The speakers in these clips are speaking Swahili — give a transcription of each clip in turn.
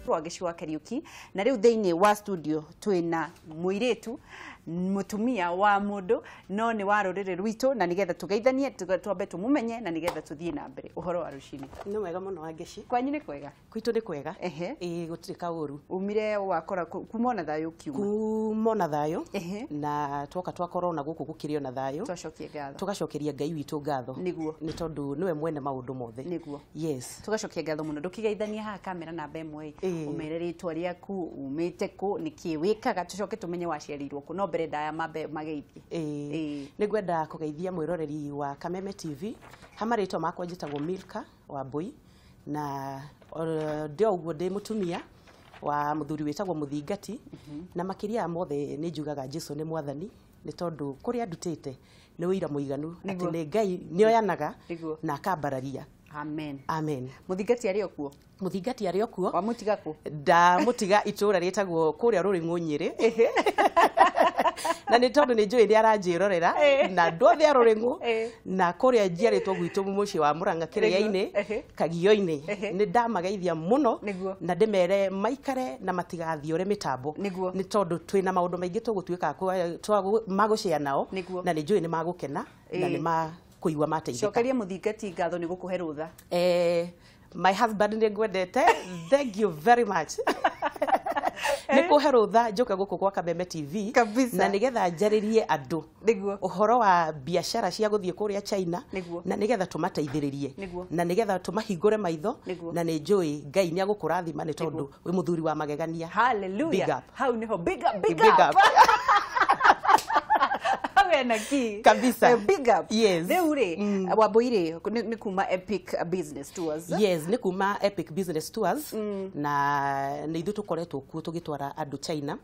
Rwagici wa Kariuki na riu thiini wa studio twina muiretu mutumia wa mundu no ni wa ruriri rwitu na nigetha tugeithanie twambe tumumenye na nigetha tuthie na mbere uhoro wa rucini ni wega muno Wagici kwanyu ni kwega kwitu ni kwega gutiri kauru umire wakora kumona thayo kumona thayo na twoka twakorwo na guku gukirio na thayo twacokie ngatho tugacokeria Ngai witu ngatho niguo ni tondu niwe mwene maundu mothe niguo yes tugacokia ngatho muno ndukigeithania ha kamera namba imwe umere ritwa riaku umite ku niki wikaga tucoke tumenye waciarirwo ku no mbere ndaya mambe mageithie ni gwenda kugeithia mwiroreri wa Kameme TV hamaritwa makwa njitagwo Milka wa Bui na ndio uguo ndi mutumia wa muthuri witagwo Muthingati na makiria mothe ni njugaga Jesu ni mwathani ni tondu kuria ndutite ni wira muiganu ati ni Ngai ni oyanaga na akambararia. Amen. Amen. Muthingati ari okuo. Muthingati ari okuo. Wa mutiga ku. Da mutiga itura ritagwo kuria Ruring'u Nyeri. Na ni tondu ni njui ni aranjirorera na ndothe a Ruring'u na kuria njiaritwo gwitu muci wa Murang'a Kiria-ini Kagio-ini ni ndamageithia muno na ndimere maikare na matigathiore mitambo ni tondu twina maundu maingi tugutuika magucia nao na ni njui ni magukena na ni kuigwa mateithika. Cokeria Muthingati ngatho ni gukuhe rutha. My husband ni ngwendete. Thank you very much. Ni kuhe rutha njoka guku kwa Kameme TV na nigetha njaririe andu uhoro wa biashara cia guthie kuria China na nigetha tumateithiririe na nigetha tumahingure maitho na ni njui Ngai ni agukurathima ni tondu wi muthuri wa magegania. Hallelujah. Big up. How niho big up. Naki kabisa big up. Yes. Deure waboire ni kuma Epic Business Tours. Yes, ni kuma Epic Business Tours na ni ithu tukoretwo ku tugitwara andu China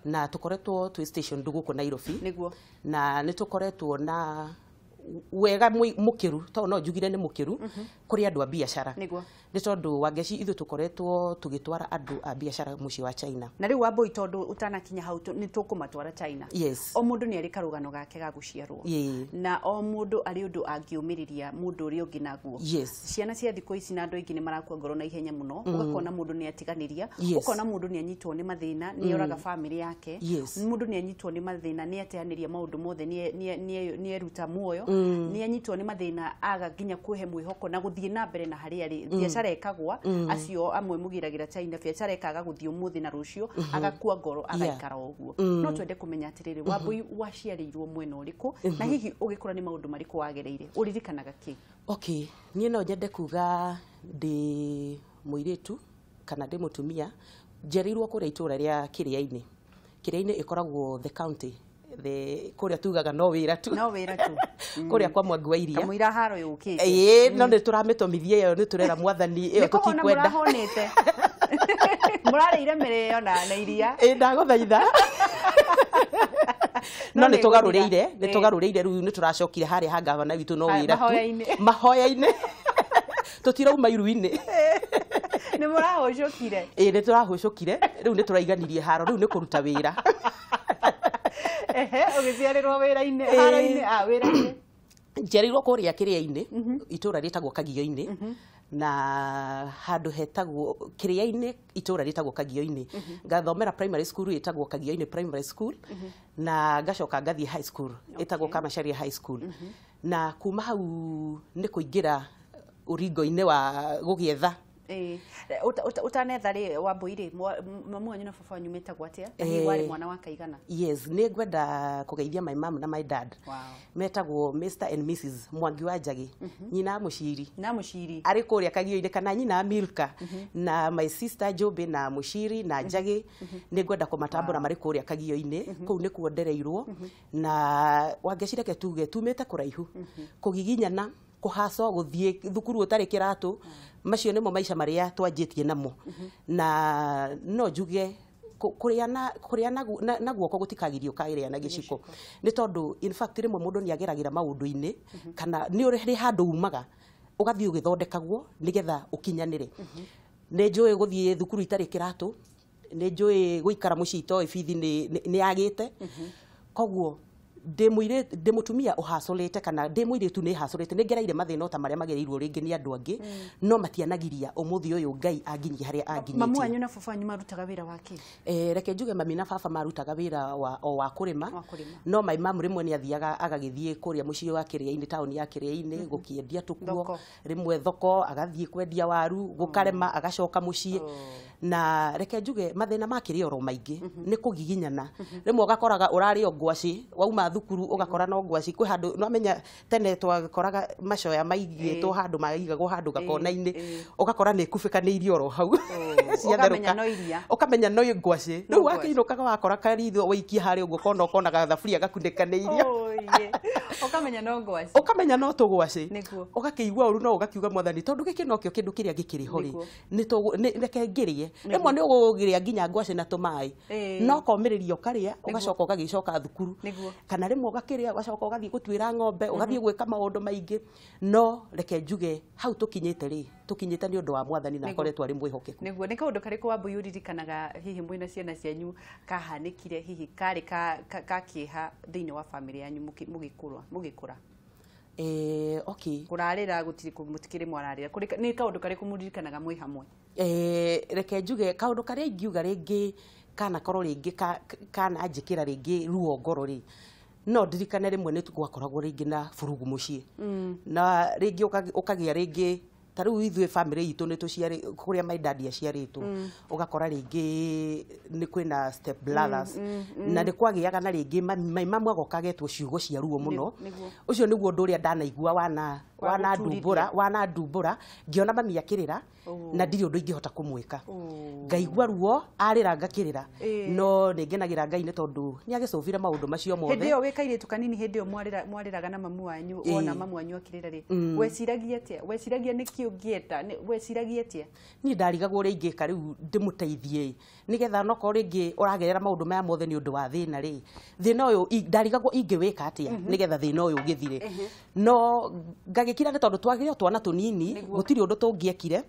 na tukoretwo twi station nduguko Nairobi na ni tukoretwo na wega mukiru to no njugire ni mukiru kuri andu a biashara ni tondu Wagici ithu tukoretwo tugitwara andu a biashara muci wa China na riu waboi tondu utanakinya hau ni tukumatwara China. Yes. O mundu ni ari karugano gake ga guciarwo na o mundu ari undu angiumiriria mundu uri ungi naguo. Yes. Ciana cia thiko ici na andu aingi ni marakua ngoro na ihenya muno ugakona mundu ni atiganiria ukona mundu ni anyitwo ni mathina ni oraga family yake mundu ni anyitwo ni mathina ni ateaniria maundu mothe ni eruta muoyo ni anyitwo ni mathina aga ginya kuhe mwihoko na guthie na mbere na hari ari biashara ekagwa acio amwe mugiragira China biashara ekaga guthie umuthi na rucio agakua ngoro agaikara uguo no twende kumenya atiriri wabui waciarirwo mwena uriku na hihi ugikora ni maundu mariku wagereire uririkanaga ki? Okay, nie no nyende kuga ndi muiretu kana ndi mutumia njerirwo kuria itura ria Kiria-ini. Kiria-ini ikoragwo the county kuria tugaga no wira tu kuria kwa Mwangi wa Iria kamwira haro yukite no ni turametomithia yo ni turera mwathani iyo tutikwenda murare mere na iria ndaguthaitha no ni tugaruriire riu ni turacokire hari ha gavana witu no wira tu mahoya-ini tutirauma iru-ini ni murahocokire ni turahocokire riu ni turaiganirie haro riu ni kuruta wira ugiciarirwo wira-ini haro-ini wira-ini njerirwo kuria Kiria-ini itura ritagwo Kagio-ini na handu hetagwo Kiria-ini itura ritagwo Kagio-ini ngathomera primary school itagwo Kagio-ini primary school na ngacoka ngathie high school itagwo Kamacharia high school na kuma hau ni kuingira uringo-ini wa gugietha utanetha ri Wambui mamu wanyu na baba wanyu metagwo atia ni wari mwana wa kaigana? Yes, ni ngwenda kugeithia my mom na my dad. Metagwo Mr and Mrs Mwangi wa Njagi nyina muciri ari kuria Kagio-ini kana nyina Milka na my sister Jobe na muciri na Njagi ni ngwenda kumatambura mari kuria Kagio-ini kuu ni kuo ndereirwo na wangecireke tuge tumite kuraihu kugiginyana kuhaso guthie thukuru utari kiratu macio nimo maisha maria twanjitie namo na no njuge kuria na guoko gutikagirio kairia na giciko ni tondu in fact rimwe mundu ni ageragira maundu-ini kana ni uri handu umaga ugathie ugithondekagwo nigetha ukinyanire ni njui guthie thukuru itari kiratu ni njui guikara muci ito ibithi ni agite koguo ndĩ mutumia uhacorete kana ndĩ muiritu nĩ hacorete nĩ ngereire mathĩna ta marĩa magereirwo rĩngĩ nĩ andũ angĩ no matianagiria ũmũthĩ ũyũ Ngai anginyia harĩa anginyĩtie. Mamu wanyu na baba wanyu marutaga wĩra wa kĩ? Reke njuge mami na baba marutaga wĩra wa kũrĩma no my mom rĩmwe nĩ athiaga agagĩthiĩ kũrĩa mũciĩ wa Kĩrĩainĩ taũni ya Kĩrĩainĩ gũkĩendia tũkuo rĩmwe thoko agathiĩ kwendia waru gũkarema agacoka mũciĩ na reke njuge mathĩna makĩrĩ oro maingĩ nĩ kũgiginyana rĩmwe ũgakoraga ũrarĩo ngwaci wauma thukuru ũgakora no ngwaci kwĩ handũ no amenya tene twakoraga macoya maigĩtwo handũ maigagwo handũ gakona-inĩ ũgakora nĩ kubĩkanĩirio oro hau ũkamenya no ngwaci rĩu wakĩinũkaga wakora karitho waikia harĩa ũguo kona gathaburia gakunĩkanĩirio ũkamenya no tũgwaci ũgakĩigua ũru no ũgakiuga Mwathani tondũ gĩkĩ nokĩo kĩndũ kĩrĩa gĩkĩrĩ ho rĩ reke ngĩrĩe rĩmwe nĩ ũgũgĩrĩa nginya ngwaci na tũmaĩ no komĩrĩria ũkarĩa ũgacoka ũgagĩcoka thukuru kana rĩmwe ũgakĩrĩa ũgacoka ũgathiĩ gũtuĩra ng'ombe ũgathiĩ gwĩka maũndũ maingĩ no reke njuge hau tũkinyĩte nĩ ũndũ wa Mwathani na akoretwo arĩ mwĩhokeku. Nĩguo nĩ kaũndũ karĩkũ Wambui ũririkanaga hihi mwĩna ciana cianyu kahanĩkire hihi karĩ ka kĩeha thĩinĩ wa bamĩrĩ yanyu mũgĩkũra? Okay. Kũrarĩra mũtikĩrĩ mwararĩra nĩ kaũndũ karĩkũ mũririkanaga mwĩ hamwe? Reke njuge kaũndũ karĩa ingiuga rĩngĩ kanakorwo rĩngĩ kananjĩkĩra rĩngĩ ruo ngoro rĩ no ndirikane rĩmwe nĩ twakoragwo rĩngĩ na burugu mũciĩ na rĩngĩ ũkagĩa rĩngĩ ta rĩu ithuĩ bamĩrĩ itũ nĩ tũciarĩ kũrĩa my dad aciarĩtwo ũgakora rĩngĩ nĩ kwĩna step brothers na nĩ kwagĩaga na rĩngĩ mamu agokagetwo ciugo cia ruo mũno ũcio nĩguo ũndũ ũrĩa ndanaigua wanandumbũra ngĩona mami akĩrĩra na ndirĩ ũndũ ingĩhota kũmwĩka ngaigua ruo arĩra ngakĩrĩra no nĩ ngenagĩra Ngai nĩ tondũ nĩ agĩcũbire maũndũ macio mothe. Hĩndĩ ĩyo wĩ kairĩtu kanini hĩndĩ ĩyo mwarĩraga na mamu wanyu ona mamu wanyu akĩrĩra rĩ weciragia atĩa weciragia nĩkĩ ũngĩenda weciragia atĩa? Niĩ ndarigagwo ũrĩa ingĩka rĩu ndĩmũteithie nĩgetha nokorwo rĩngĩ ũragerera maũndũ maya mothe nĩ ũndũ wa thĩna rĩ thĩna ũyũ ndarigagwo ingĩwĩka atĩa nĩgetha thĩna ũyũ ũgĩthire no ngagĩkira nĩ tondũ twagĩrĩo twana tũnini gũtirĩ ũndũ tũngĩekire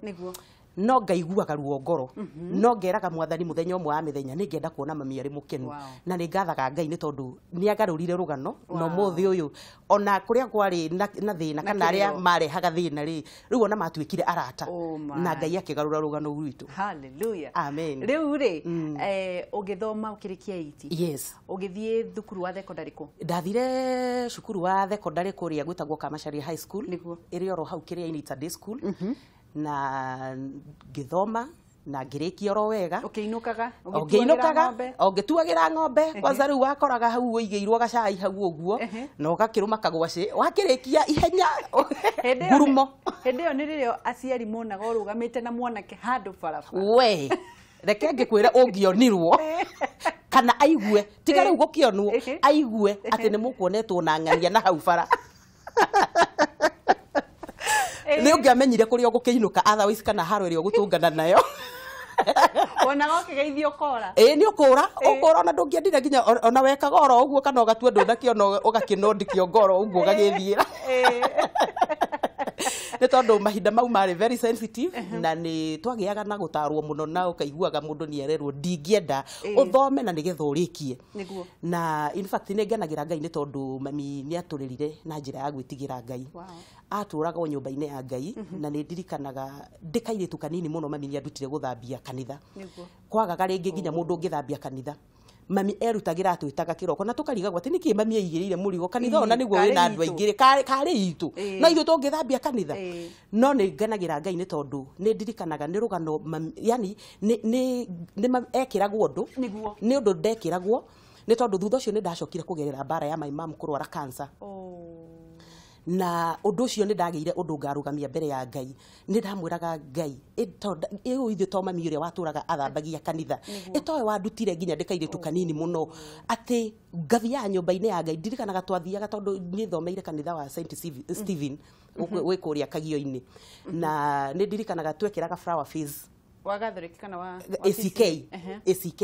no ngaiguaga ruo ngoro no ngeraga Mwathani mũthenya ũmwe wa mĩthenya nĩ ngenda kuona mami arĩ mũkenu na nĩ ngathaga Ngai nĩ tondũ nĩ agarũrire rũgano na ũmũthĩ ũyũ ona kũrĩa kwarĩ na thĩna kana arĩa marehaga thĩna rĩ rĩu ona matuĩkire arata na Ngai akĩgarũra rũgano rwitũ. Hallelujah. Amen. Rĩu rĩ ũgĩthoma ũkĩrĩkia 8 yes ũgĩthiĩ thukuru wa thekondarĩ kũ? Ndathire cukuru wa thekondarĩ kũrĩa gwĩtagwo Kamacharia High School ĩrĩ oro hau Kĩrĩainĩ it's a day school na ngĩthoma na ngĩrĩkia oro wega ũkĩinũkaga ũgĩtuagĩra ng'ombe kwanza rĩu wakoraga hau ũigĩirwo gacai hau ũguo na ũgakĩrũma kagwacĩ wakĩrĩkia ihenya ngurumo. Hĩndĩ ĩyo nĩ rĩrĩa aciari monaga ũrũgamĩte na mwanake handũ barabara we reke ngĩkwĩra ũngĩonirwo kana aigue tiga rĩu gũkĩonwo aigue atĩ nĩ mũkuonetwo na ng'ania na hau bara nĩ ũngĩamenyire kũrĩa ũgũkĩinũka otherwise kana haro ĩrĩa ũgũtũngana nayo ona gokĩgeithio ũkora nĩ ũkũra ona ndũngĩendire nginya ona wekaga oro ũguo kana ũgatua ndũnakĩona ũgakĩnondikio ngoro ũguo ũgagĩthiĩra nĩ tondũ mahinda mau marĩ very sensitive na nĩ twagĩaga na gũtarwo mũno na ũkaiguaga mũndũ nĩ ererwo ndingĩenda ũthome na nĩgetha ũrĩkie na in fact nĩ ngenagĩra Ngai nĩ tondũ mami nĩ atũrĩrire na njĩra ya gwĩtigĩra Ngai atũraga o nyũmba-inĩ ya Ngai na nĩ ndirikanaga ndĩkairĩtu kanini mũno mami nĩ andutire gũthambia kanitha kwagaga rĩngĩ nginya mũndũ ũngĩthambia kanitha mami erutagĩra atwĩtaga kĩroko na tũkarigagwo atĩ nĩkĩ mami aigĩrĩire mũrigo kanitha ona nĩguo wĩna andũ aingĩ karĩ itũ no ithuĩ tũngĩthambia kanitha no nĩ ngenagĩra Ngai nĩ tondũ nĩ ndirikanaga nĩ rũgano yani nĩ ekĩragwo ũndũ nĩ ũndũ ndekĩragwo nĩ tondũ thutha ũcio nĩ ndacokire kũgerera mbara ya my mom kũrwara cancer na ũndũ ũcio nĩ ndagĩire ũndũ ngarũgamia mbere ya Ngai nĩ ndamwĩraga Ngai ithuĩ to mami ũrĩa watũraga athambagia kanitha ĩtowe wandutire nginya ndĩkairĩtu kanini mũno atĩ ngathiaga nyũmba-inĩ ya Ngai ndirikanaga twathiaga tondũ nĩ thomeire kanitha wa St Stephen wĩ kũrĩa Kagio-inĩ na nĩ ndirikanaga twekĩraga flower face wa Gathoreki kana wa ACK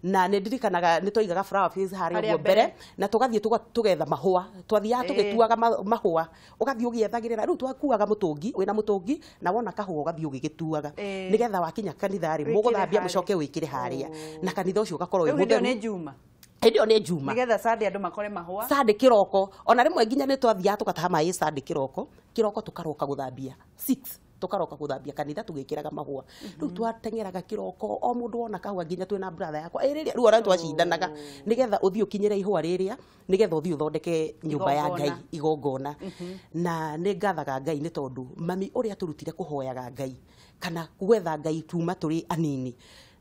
na nĩ ndirikanaga nĩ twoigaga flower face harĩa ũguo mbere na tũgathiĩ tũgetha mahũa twathiaga tũgĩtuaga mahũa ũgathiĩ ũgĩethagĩrĩra rĩu twakuaga mũtũngi wĩna mũtũngi na wona kahũa ũgathiĩ ũgĩgĩtuaga nĩgetha wakinya kanitha rĩ mũgũthambia mũcoke wĩkĩre harĩa na kanitha ũcio ũgakorwo wĩ mũtheru Hĩndĩ nĩ njuma nigetha Sunday andu makore mahua Sunday kiroko ona rimwe nginya nĩ twathiaga tukataha maĩ Sunday kiroko tukaroka guthambia 6 tukaroka guthambia kanitha tugikiraga mahua riu twatengeraga kiroko o mundu wona kahua nginya twina brother yakwa riu ona twacindanaga nigetha uthii ukinyire ihua riria nigetha uthii uthondeke nyumba ya Ngai igongona na nĩ ngathaga Ngai nĩ tondu mami uria turutire kuhoyaga Ngai kana gwetha Ngai tuma turi anini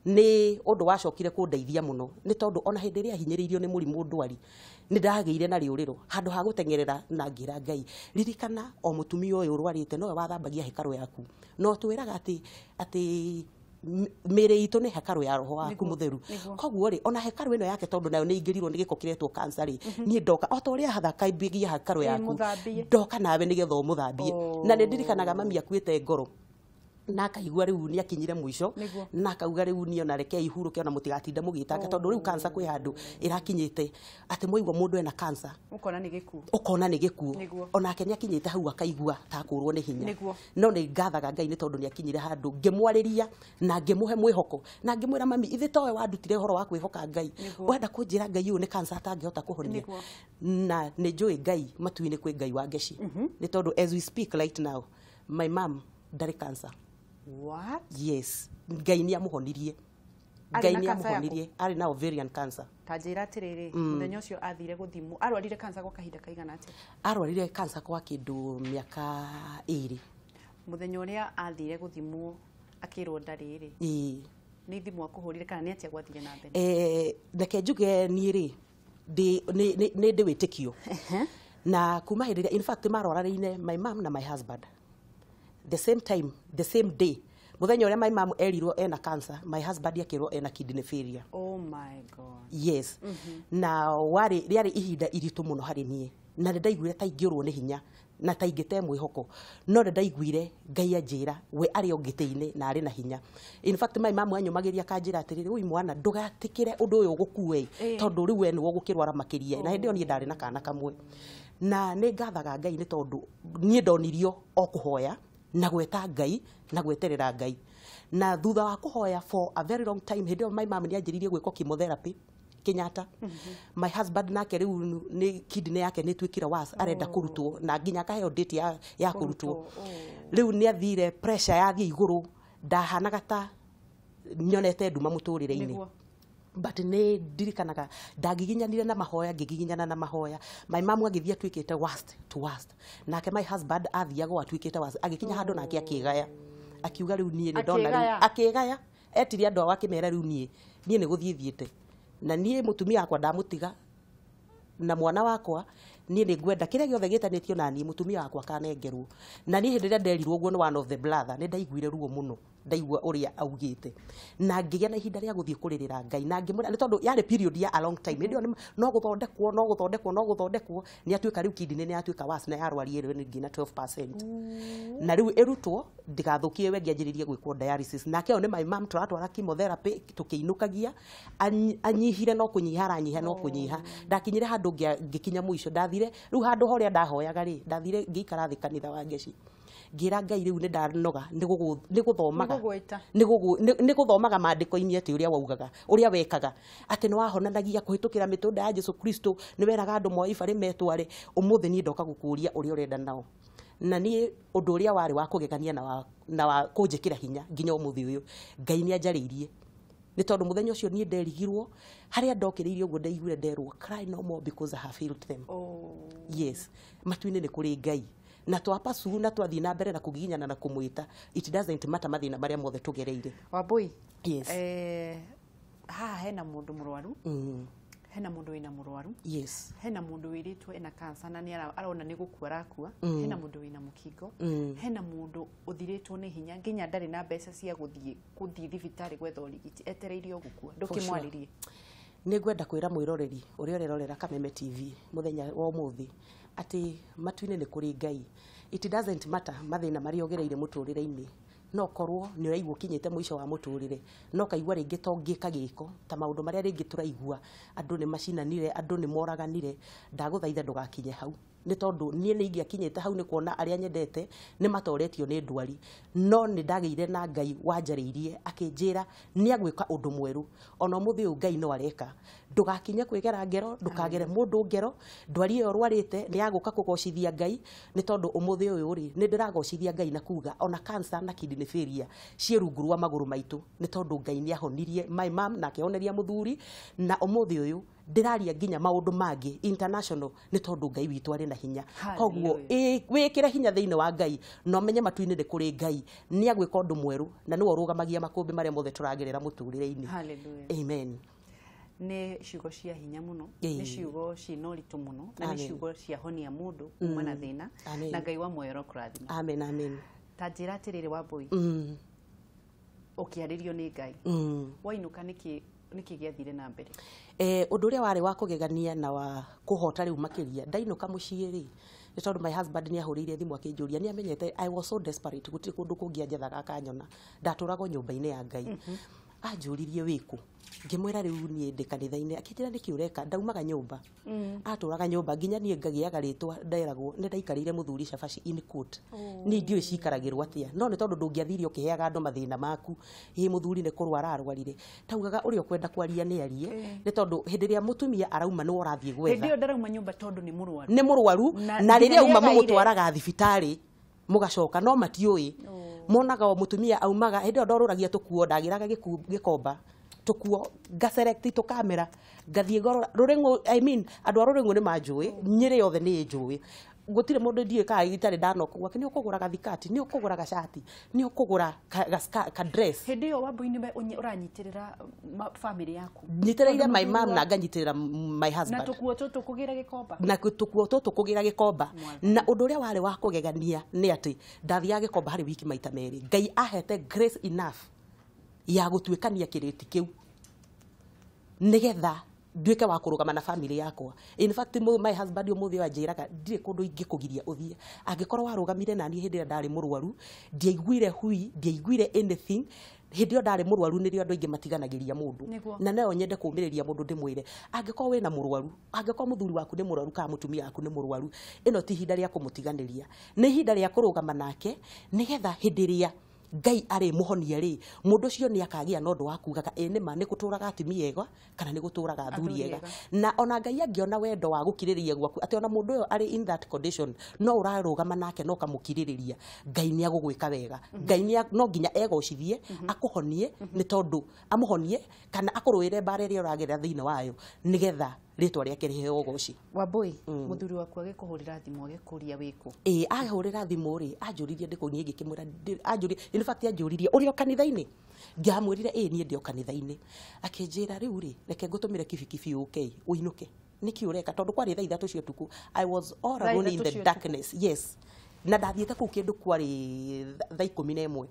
ni undu wacokire kundeithia muno ni tondu ona hindi ria hinyiriirio ni murimu ndwari ni ndageire na riuriro handu ha gutengerera na ngira Ngai ririkana o mutumia uyu urwarite no wathambagia hekaru yaku no twiraga ati mere itu ni hekaru ya roho waku mutheru koguo ri ona hekaru ino yake tondu nayo ni ingirirwo ni giko kiretwo cancer ri ni ndoka o toria hathaka ibigia hekaru yaku ndoka nawe ni getho muthambie na ni ndirikanaga mami akuite ngoro na akaigua riu ni akinyire mwisho na akauga riu ni ona reke ihuruke ona mutigatinda mugitanga tondu riu cancer kwi handu irakinyite ati moigwa mundu ena cancer ukona ni gikuo ona Kenya kinyite hau akaigua ta kurwo ni hinya no ni ngathaga Ngai ni tondu ni akinyire handu ngimwariria na ngimuhe mwihoko na ngimwira mami ithe towe wandutire horo wa kwihoka Ngai wenda kunjira Ngai uyu ni cancer atangihota kuhonia na ni njui Ngai matuini kwi Ngai wa ngeci ni tondu as we speak right now my mom ndari cancer. What? Yes. Ngai ni amuhonirie. Ngai ni amuhonirie. Ari na ovarian cancer. Tanjira atiriri muthenya ucio athire guthimu arwarire cancer kwa kahinda kaigana atia? Arwarire cancer kwa kindu miaka 2. Muthenya uria athire guthimu akirwo ndariri. Ni thimu akuhurire kana ni atia gwathire na mbere? Reke njuge ni ri ni ndi witikio. Na kuma hindi in fact marwararine my mom na my husband. The same time, the same day. Muthenya uria my mom erirwo ena cancer, my husband akirwo ena kidney failure. Oh my God. Yes. Na riari ihinda iritu muno hari nie. Na ndaiguire ta ingiurwo ni hinya na ta ingite mwihoko. No ndaiguire Ngai anjira we ari ongiteine na ari na hinya. In fact my mom anyumagiria kanjira atiriri uyu mwana ndugatikire undu uyu gukue tondu riu we ni wogukirwara makiria na hindi oni ndari na kana kamwe. Na ni ngathaga Ngai ni tondu nie ndonirio o kuhoya na gweta Ngai na gweterera Ngai na thutha wa kuhoya for a very long time hindi my mom ni anjiririe gwiko chemotherapy Kenyatta. My husband nake riu ni kidney yake ni twikira was arenda kurutwo na nginya kaheo date ya kurutwo riu ni athire pressure yathie iguru ndahanaga ta nyonete nduma muturire-ini but ne dirikanaga ndagiginyanire na mahoya ngigiginyana na mahoya my mom agithia twikite worst to worst nake my husband athiaga atwikite worst agikinya handu nake akigaya akiuga riu nie ndona riu akigaya etiri andu awake mera riu nie ni guthithiete na nie mutumia akwa ndamutiga na mwana wakwa nie ni ngwenda kire giothe gitanitio na nie mutumia wakwa kanengerwo na nie hindi nderirwo guo ni one of the brother ni ndaiguire ruo muno ndaigua uria augite na ngigea na ihinda ria guthie kuririra Ngai na ngimura ni tondu yari period ya a long time ndio no guthondekwo ni atuika riu kidney ni atuika was na yarwari ero ni ngina 12% na riu erutwo ndigathukie we ngianjiririe gwikwo dialysis na keo ni my mom turatwara chemotherapy tukiinukagia anyihire no kunyiha aranyiha no kunyiha ndakinyire handu ngikinya muico ndathire riu handu horia ndahoyaga ri ndathire ngiikara thi kanitha wa ngeci ngira Ngai riu ni ndanoga ni guthomaga maandiko-ini ati uria waugaga uria wekaga ati ni wahonanagia kuhitukira mitunda ya Jesu Kristo ni weraga andu moiba ri metware umuthi ni ndoka gukuria uria urenda nao na ni undu uria wari wa kugegania na wa kunjikira hinya nginya umuthi uyu Ngai ni anjariirie ni tondu muthenya ucio ni nderigirwo haria ndokiriirio guo ndaiguire nderwo cry no more because I have healed them. Yes matuini ni kuri Ngai na twapasu na twathi na mbere na kugiginyana na kumwita it doesn't matter mathina maria mothe tugereire. Wambui yes ha hena mundu murwaru hena mundu wina murwaru yes hena mundu wiritwe ena cancer na ni arona ni gukua rakua hena mundu wina mukingo hena mundu uthiritwo ni hinya nginya ndari na mbeca cia guthie thibitari gwetha urigiti etereirio gukua ndukimwaririe ni ngwenda kwira mwiroreri uria urerorera Kameme TV muthenya wa umuthi ati matuine ni kuri Ngai it doesn't matter mathina maria ogereire muturire-ini no korwo ni uraigua kinyite mwisho wa muturire no kaigua ringi tongika giko ta maundu maria ringi turaigua andu ni macinanire andu ni moraganire ndaguthaitha ndugakinye hau nĩ tondũ niĩ nĩ ingĩakinyĩte hau nĩ kuona arĩa nyendete nĩ matoretio nĩ ndwari, no nĩ ndagĩire na Ngai wanjarĩirie akĩnjĩra nĩ agwĩka ũndũ mwerũ. Ona ũmũthĩ ũyũ Ngai no areka. Ndũgakinye kwĩgera ngero, ndũkagere mũndũ ngero, ndwari ĩyo rwarĩte nĩ yagũka kũgocithia Ngai, nĩ tondũ ũmũthĩ ũyũ rĩ nĩ ndĩragocithia Ngai na kuga ona cancer na kidney failure ciĩ rungu rwa magũrũ maitũ, nĩ tondũ Ngai nĩ ahonirie my mom na akĩhoneria mũthuri, na ũmũthĩ ũyũ ndĩraria nginya maũndũ mangĩ international nĩ tondũ Ngai witũ arĩ na hinya. Koguo wĩkĩre hinya thĩinĩ wa Ngai na ũmenye matu-inĩ nĩ kũrĩ Ngai, nĩ agwĩka ũndũ mwerũ na nĩwe ũrũgamagia makũmbĩ marĩa mothe tũragerera mũtũrĩre-inĩ. Amen. Nĩ ciugo cia hinya muno, nĩ ciugo ciĩna ũritũ muno, na nĩ ciugo cia honia mũndũ kuma na thĩna, na Ngai wa muoyo rokũrathima. Amen, amen. Ta njĩra atĩrĩrĩ Wambui, ũkĩarĩrio nĩ Ngai, wainũka nĩkĩ gĩathire na mbere? Ũndũ ũrĩa warĩ wa kũgegania na wa kũhota rĩu makĩria, ndainũka mũciĩ rĩ, nĩ tondũ my husband nĩ ahũrĩire thimũ akĩnjũria, nĩ amenyete I was so desperate, gũtirĩ kũndũ kũngĩ anjethaga akanyona, ndatũraga nyũmba-inĩ ya Ngai. Anjũririe wĩkũ, ngĩmwĩra rĩu niĩ ndĩ kanitha-inĩ, akĩnjĩra nĩkĩ ũreka, ndaumaga nyũmba. Atũraga nyũmba nginya niĩ ngagĩaga rĩtwa nderagwo nĩ ndaikarĩire mũthuri cabaci in court. Niĩ ndiũĩ cikaragĩrwo atĩa, no nĩ tondũ ndũngĩathire ũkĩheaga andũ mathĩna maku, ĩ mũthuri nĩ kũrwara arwarire. Taugaga ũrĩa ũkwenda kwaria nĩ arie, nĩ tondũ hĩndĩ ĩrĩa mũtumia arauma nĩ ũrathiĩ gwetha. Hĩndĩ ĩyo ndarauma nyũmba tondũ nĩ mũrwaru. Nĩ mũrwaru, na rĩrĩa uma mũmũtwaraga thibitarĩ mũgacoka, no matiũĩ. Monaga o mũtumia aumaga, hĩndĩ ĩyo ndorũragia tũkuo, ndagĩraga gĩkomba tũkuo ngaselect tũkamera ngathiĩ ngorora Rũrĩng'ũ, I mean andũ a Rũrĩng'ũ nĩ manjũĩ, Nyĩrĩ yothe nĩ njũĩ. Gũtirĩ mũndũ ndiũĩ kana itarĩ ndanoko gwake, nĩ ũkũgũra gathikati, nĩ ũkũgũra gacati, nĩ ũkũgũra ka dress. Hĩndĩ ĩyo Wambui nĩ ũranyitĩrĩra family yaku? Nyitĩrĩire my mom na nganyitĩrĩra my husband. Na tũkuo tũtũ kũgĩra gĩkomba? Na tũkuo tũtũ kũgĩra gĩkomba. Na ũndũ ũrĩa warĩ wa kũgegania nĩ atĩ ndathiaga gĩkomba harĩ wiki maita merĩ. Ngai ahete grace enough ya gũtuĩkania kĩrĩti kĩu nĩgetha nduĩke wa kũrũgama na family yakwa. In fact my husband ũmũthĩ anjĩraga ndirĩ kũndũ ingĩkũgiria ũthiĩ, angĩkorwo warũgamire naniĩ hĩndĩ ĩrĩa ndarĩ mũrwaru, ndiaiguire hui, ndiaiguire anything. Hĩndĩ ĩyo ndarĩ mũrwaru nĩrĩo andũ aingĩ matiganagĩria mũndũ, na nayo nyende kũũmĩrĩria mũndũ ndĩmwĩre, angĩkorwo wĩna mũrwaru, angĩkorwo mũthuri waku nĩ mũrwaru kana mũtumia waku nĩ mũrwaru, ĩno ti ihinda rĩa kũmũtiganĩria, nĩ ihinda rĩa kũrũgama nake nĩgetha hĩndĩ ĩrĩa Ngai arĩ mũhonia rĩ, mũndũ ũcio nĩ akagĩa na ũndũ wa kugaga nĩ ma nĩ gũtũraga atumia ega kana nĩ gũtũraga athuri ega. Na ona Ngai angĩona wendo wa gũkirĩrĩria gwaku atĩ ona mũndũ ũyũ arĩ in that condition, no ũrarũgama nake no kamũkirĩrĩria, Ngai nĩ agũgwĩka wega. Ngai no nginya egocithie akũhonie, nĩ tondũ amũhonie kana akũrũĩre mbara ĩrĩa ũragerera thĩinĩ wayo nĩgetha rĩtwa rĩake rĩheo ũgoci. Wambui, mũthuri waku agĩkũhũrĩra thimũ agĩkũria wĩkũ? Ahũrĩra thimũ rĩ, anjũririe ndĩkũ niĩ ngĩkĩmwĩra, anjũririe in fact anjũririe ũrĩ o kanitha-inĩ, ngĩamwĩrire niĩ ndĩ o kanitha-inĩ. Akĩnjĩra rĩu rĩ, reke ngũtũmĩre kibikibi ũke ũinũke, nĩkĩ ũreka, tondũ kwarĩ thaa 3 cia ũtukũ. I was all alone in the darkness. Yes, na ndathiĩte kũu kĩndũ kwarĩ thaa 11.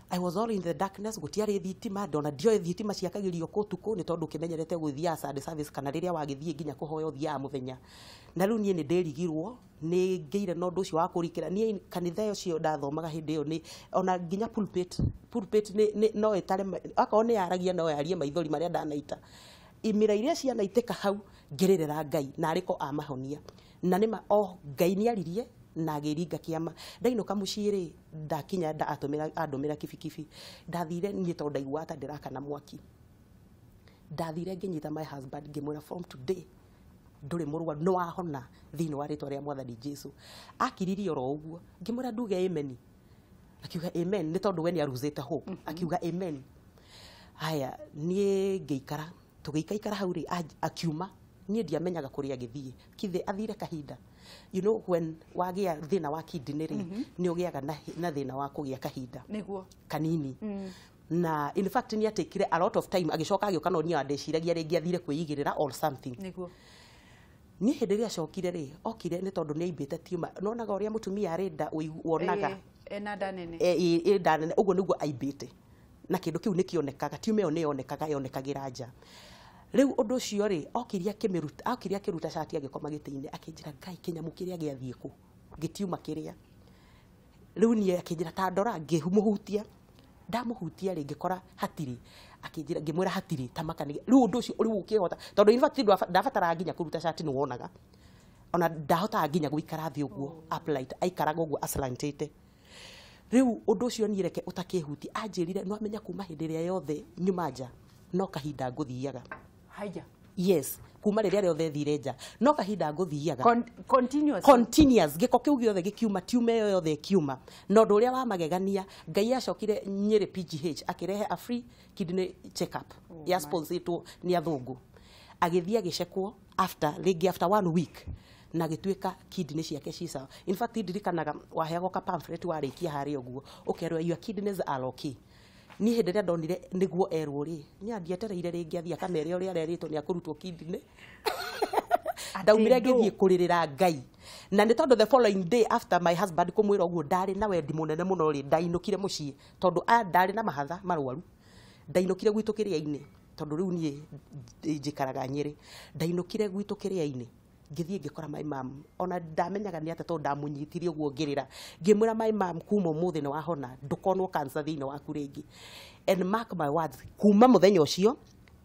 I was all in the darkness, gũtiarĩ thitima, ndona ndioĩ thitima ciakagĩrio kũtukũ, nĩ tondũ ũkĩmenyerete gũthiaga Sunday service kana rĩrĩa wagĩthiĩ nginya kũhoya ũthiaga mũthenya. Na rĩu niĩ nĩ ndĩrigirwo, nĩ ngĩire na ũndũ ũcio wa kũrikĩra. Niĩ kanitha ũcio ndathomaga hĩndĩ ĩyo nĩ ona nginya pulpit no ĩtare, akorwo nĩ yaragia no yarie maithori marĩa ndanaita. Imĩra iria cianaitĩka hau ngĩrĩrĩra Ngai na arĩko amahonia. Na nĩma Ngai nĩ aririe na agĩringa kĩama. Ndainũka mũciĩ rĩ, ndakinya andũmĩra kibikibi, ndathire niĩ tondũ ndaiguaga ta ndĩrakana mwaki. Ndathire ngĩnyita my husband ngĩmwĩra from today ndũrĩ mũrwaru, nĩ wahona thĩinĩ wa rĩtwa rĩa Mwathani Jesũ. Akiririe oro ũguo, ngĩmwĩra nduge amen. Akiuga amen nĩ tondũ we nĩ aruzĩte hope. Akiuga amen. Haya niĩ ngĩikara, tũgĩikaikara hau rĩ, akiuma, niĩ ndiamenyaga kũrĩa agĩthiĩ, kithe athire kahinda. You know when wagĩa thĩna wa kidney rĩ, nĩ ũgĩaga na thĩna wa kũgĩa kahinda kanini. Na in fact nĩ atekire a lot of time, agĩcoka agĩũka no niĩ ndeciragia rĩngĩ athire kwĩigĩrĩra or something. Niĩ hĩndĩ ĩrĩa acokire rĩ, okire nĩ tondũ nĩ aimbĩte tiuma, nonaga ũrĩa mũtumia arenda wonaga ena nda nene, nda nene, ũguo nĩguo aimbĩte, na kĩndũ kĩu nĩ kĩonekaga, tiuma ĩyo nĩ yonekaga, yonekagĩra nja. Rĩu ũndũ ũcio rĩ, okire akĩruta cati agĩkoma gĩtĩ-inĩ, akĩnjĩra Ngai kĩnyamũ kĩrĩa gĩathiĩ kũ, gĩtiuma kĩrĩa. Rĩu niĩ akĩnjĩra ta ndora, ngĩmũhutia, ndamũhutia rĩ ngĩkora hatirĩ, akĩnjĩra ngĩmwĩra hatirĩ, tamaka. Rĩu ũndũ ũcio ũrĩ ũkĩhota, tondũ in fact ndabatara nginya kũruta cati nĩ wonaga. ona ndahota nginya guikara thi uguo upright aikaraga uguo aslantite riu undu ucio ni reke utakihuti anjirire no amenya kuma hindi ria yothe nyuma nja no kahinda nguthiaga haya yes kuma riria riothe thire nja no kahinda nguthiaga continuous giko kiu giothe gikiuma tiume yo yothe kiuma no ndu uria wa magegania Ngai acokire Nyeri PGH akirehe a free kidney check up ya sponsored ni athungu agithia gicekwo after 1 week na gituika kidney ciake cica in fact ndirikanaga waheagwo ka pamphlet warikia hari uguo ukerwa your kidneys are okay ni hindi ria ndonire niguo erwo ri ni andietereire ringi athia kamere uria areritwo ni akurutwo kidney ndaumire ngithie kuririra Ngai na ni tondu the following day after my husband kumwira uguo ndari na wendi munene muno ri ndainukire mucii tondu ndari na mahatha marwaru ndainukire gwitu kiria-ini tondu riu nie njikaraga Nyeri ndainukire gwitu kiria-ini ngithie ngikora my mom ona ndamenyaga ni ate tondu ndamunyitirie uguo ngirira ngimwira my mom kuma muthi ni wahona ndukonwo cancer thiini waku ringi and mark my words kuma muthenya ucio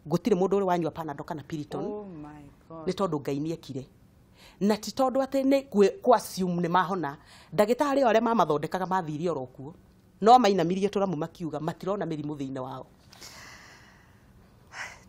gutire mundu uri wanyua panadol kana piriton oh my god ni tondu Ngai ni ekire na ti tondu ate ni kwa assume ni mahona ndagitari ore mamathondekaga mathiri oro kuo no mainamirie turamu makiuga matirona mirimu thiini wao.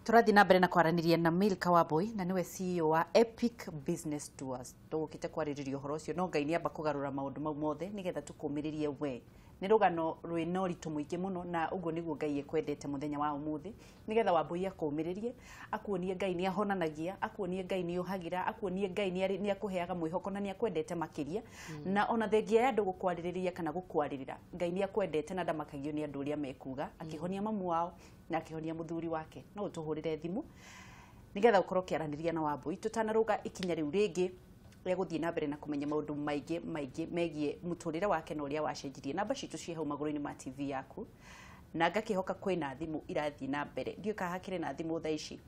Turathi na mbere na kwaraniria na Milka Wambui na niwe CEO wa Epic Business Tours. Tugukite kwaririria uhoro ucio no Ngai ni amba kugarura maundu mau mothe nigetha tukumiririe we. Ni rugano rwina uritu muingi muno na uguo niguo Ngai ekwendete muthenya wa umuthi nigetha Wambui akumiririe akuonie Ngai ni ahonanagia akuonie Ngai ni uhagira akuonie Ngai ni akuheaga mwihoko na ni akwendete makiria na ona thengia ya andu gukwaririria kana gukwaririra Ngai ni akwendete na ndamakagio ni andu uria mekuga akihonia mamu wao na akihonia muthuri wake no utuhurire thimu nigetha ukorwo kiaraniria na Wambui tutanaruga ikinya riu ringi ria guthie na mbere na kumenya maundu maingi megie muturire wake na uria wacenjirie namba citu cie hau maguru-ini ma TV yaku na ngakihoka kwina thimu irathie na mbere ndio ka hakire na thimu thaa ici.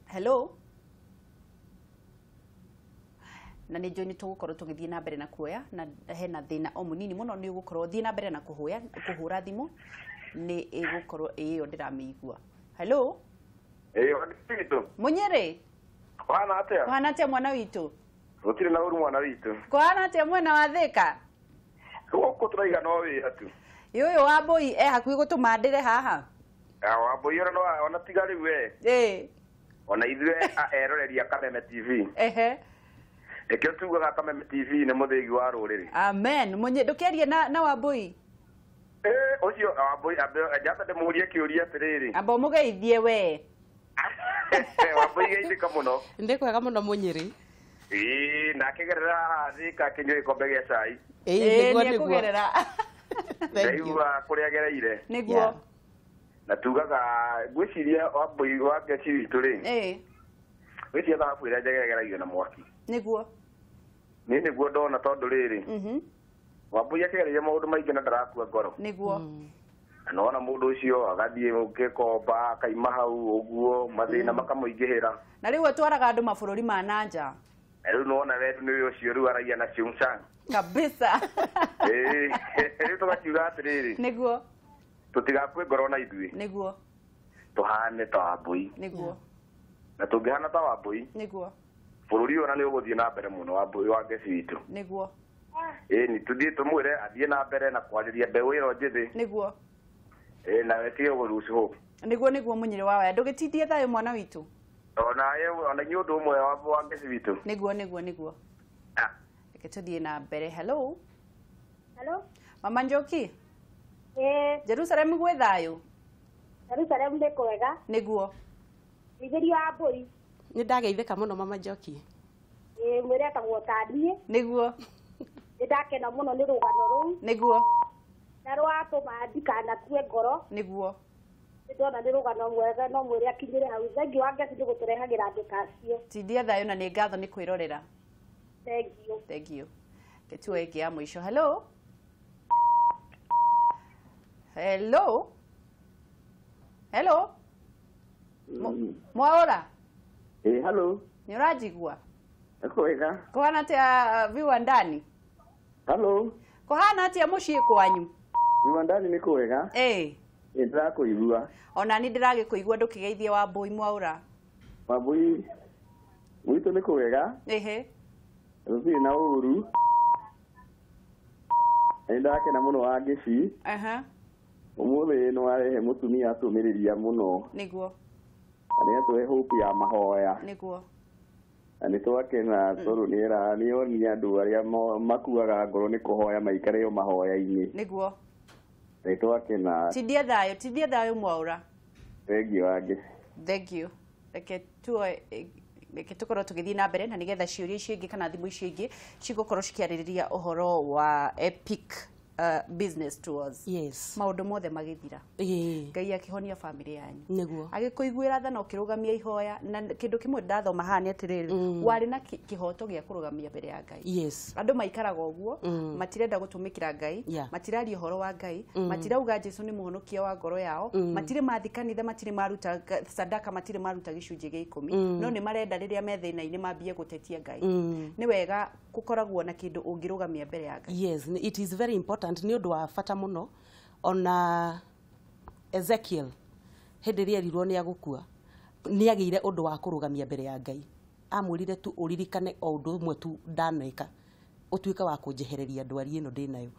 Hello na ni njoni tugukorwo tugithie na mbere na kuoya na hena thina o munini muno ni ugukorwo thie na mbere na kuhura thimu ni igukorwo iyo ndiramigua. Hello wito Munyere kwana atia mwana witu gutire na uru mwana witu kwana atia mwena wa Thika guko turaiga no wira tu yuyu Wambui hakui gutumandire haha Wambui ona tigari we ona ithwe eroreria Kameme TV ekyo tugaga Kameme TV ni muthigi wa ruriri amen munye ndukerie na Wambui ucio Wambui ajata de muria kiuria tiriri amba mugeithie we Wambui geithika muno ndikwega muno Munyeri na kigerera Thika kinyo ikombe gia cai niguo kugerera Ndaiwa kuria gereire niguo na tugaga gwiciria Wambui wa geci witu ri gwiciria tha kwira njegeragio na mwaki niguo ni niguo ndona tondu riri Wambui akigereire maundu maingi na ndarakua ngoro niguo nona mundu ucio agathie ugikomba kaima hau uguo mathina makamuingihira na riu atwaraga andu mabururi ma nanja riu nona wetu ni ucio riu aragia na ciumsan kabisa riu tugakiuga atiriri niguo tutigakue ngoro na ithui niguo tuhane ta Wambui niguo na tungihana ta Wambui niguo bururi ona ni uguthie na mbere muno Wambui wa geci witu niguo ni tuthie tumwire athie na mbere na kwariria mbeu iro njithi niguo na wetige guruci hope niguo Munyere wawe ndugitithie thayo mwana witu ona nyundu umwe wa geci witu niguo reke tuthie na mbere. Hello Mama Njoki Jerusalem gwe thayo Jerusalem ndikwega niguo Igerio Wambui ni ndageithika muno Mama Njoki mwire tagwo tandie niguo ndakena muno ni rugano ruu niguo na rwatuma ndikana kue ngoro niguo ndona ni rugano mwega no mwire akinyire hau thengi wa ngeci ndiguturehagira andikacio tindia thayo na ni ngatho ni kwirorera thank you ketuwe iki ya mwisho. Hello Mwaura hello ni urajigua kwega kohana atia viwa ndani kohana atia mucii kwanyu viwa ndani ni kwega ndirakuigua ona ni ndiragikuigua ndukigeithie Wambui Mwaura Wambui witu ni kwega Ruthi na uru. Ndake na muno wa Gici. Umuthi no arehe mutumia atumiriria muno. Niguo. Ari twe hope ya mahoya. Niguo. Ani twakena toro nira ni oni andu aria makuaga ngoro ni kuhoya maikare yo mahoya-ini. Niguo. Ni twakena. Tidie thayo mwaura. Thank you Agi. Thank you. Reke tukorwo tugithii na mbere na nigetha ciuria icio ingi kana thimu icio ingi cigukorwo cikiaririria uhoro wa Epic business tours. Yes. Maundu mothe magithira. Ngai akihonia family yanyu. Niguo. Agikuiguira tha no kirugamia ihoya na kindu kimwe ndathoma hani atiriri wari na kihoto gia kurugamia mbere ya Ngai. Yes. Andu maikaraga uguo matirenda gutumikira Ngai, matirari uhoro wa Ngai, matirauga Jesu ni muhonokia wa ngoro yao, matire mathikanitha, matire maruta sadaka, matire maruta gicunji gia 10 no ni marenda riria me thina-ini mambie gutetia Ngai. Ni wega gukoragwo na kindu ungirugamia mbere ya Ngai. Yes, it is very important ni undu wa fata muno ona Ezekiel hindi ria rirwo ni agukua ni agire undu wa kurugamia mbere ya Ngai, amurire tu uririkane o undu umwe tu ndaneka utuika wa kunjehereria ndwari ino ndinayo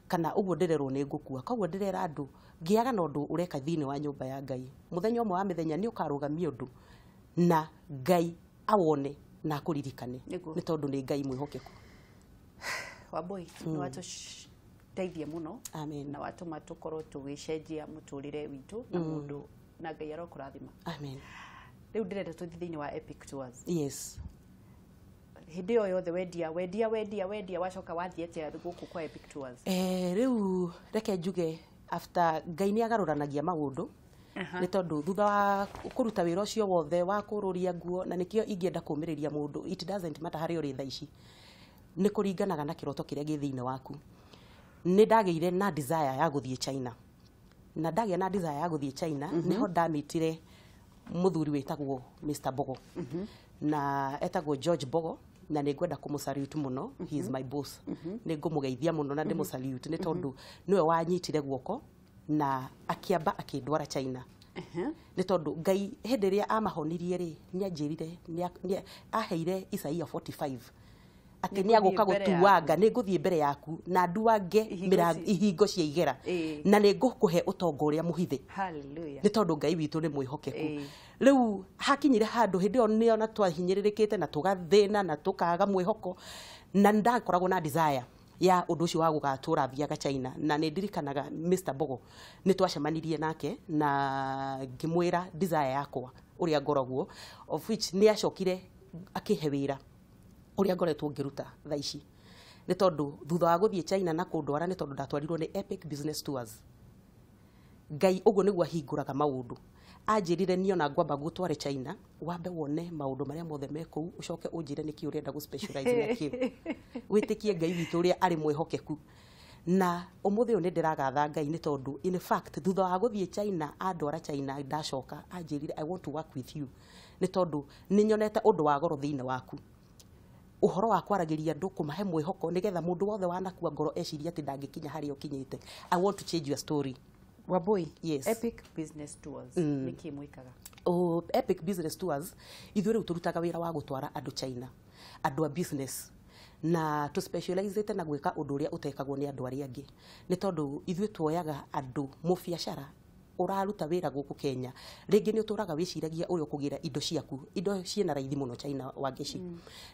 kana uguo ndirerwo ni ngukua. Koguo ndirera andu ngiaga na undu ureka thiini wa nyumba ya Ngai, muthenya umwe wa mithenya ni ukarugamia undu na Ngai awone na akuririkane ni tondu ni Ngai mwihokeku. Wambui ni watu teithie muno. Amen. Na watu matukorwo tugicenjia muturire witu na mundu na Ngai arokurathima. Amen. Riu ndirenda tuthi thiini wa Epic Tours. Yes. Hindi o yothe wendia wacoka wathie atia guku kwa Epic Tours. Riu reke njuge after Ngai ni agaruranagia maundu ni tondu thutha wa kuruta wira ucio wothe wa kururia nguo na nikio ingienda kumiriria mundu, it doesn't matter hari uri tha ici, ni kuringanaga na kiroto kiria gi thiini waku. Ni ndageire na desire ya guthie China, na ndagia na desire ya guthie China niho ndamitire muthuri witagwo Mr. Bogo na etagwo George Bogo na ni ngwenda kumusalute muno. He is my boss. Ni ngumugeithia muno na ndimusalute ni tondu niwe wanyitire guoko na akiamba akindwara China. Ni tondu Ngai hindi ria amahonirie ri ni anjirire ni aheire Isaia 45 ati ni aguka gutuanga ni nguthie mbere yaku na nduange ihingo cia igera na ni ngukuhe utongo uria muhithi. Hallelujah. Ni tondu Ngai witu ni mwihokeku. Riu hakinyire handu hindi o ni ona twahinyiririkite na tugathina na tukaga mwihoko na ndakoragwo na desire ya undu ucio wa gugatura thiaga China na ni ndirikanaga Mr. Bogo ni twacemanirie nake na ngimwira desire yakwa uria ngoragwo, of which ni acokire akihe wira uria ngoretwo ngiruta tha ici. Ni tondu thutha wa guthie China na kundwara ni tondu ndatwarirwo ni Epic Business Tours. Ngai uguo niguo ahinguraga maundu, anjirire ni ona ngwamba gutware China wambe wone maundu maria mothe meku ucoke unjire niki urenda gu specialize na kiu witikie Ngai witu uria ari mwihokeku. Na umuthi ni ndiragatha Ngai ni tondu in fact thutha wa guthie China andwara China ndacoka anjirire I want to work with you ni tondu ni nyonete undu wa goro thiini waku, uhoro wa kwaragiria andu kumahe mwihoko nigetha mundu wothe wanakua ngoro eciria ati ndangikinya hari ukinyite. I want to change your story. Wambui. Yes. Epic Business Tours niki mwikaga? Epic Business Tours ithuĩ rĩu turutaga wĩra wa gũtwara andũ China, andũ a business na tu specialize na gwĩka ũndũ ũrĩa ũtekagwo nĩ andũ arĩa angĩ. Nĩ tondũ ithuĩ tuoyaga andũ mũbiacara uraruta wĩra gũkũ Kenya, rĩngĩ nĩ ũtũraga wĩciragia ũrĩa ũkũgĩra indo ciaku, indo ciĩna raithi mũno China wa Gici,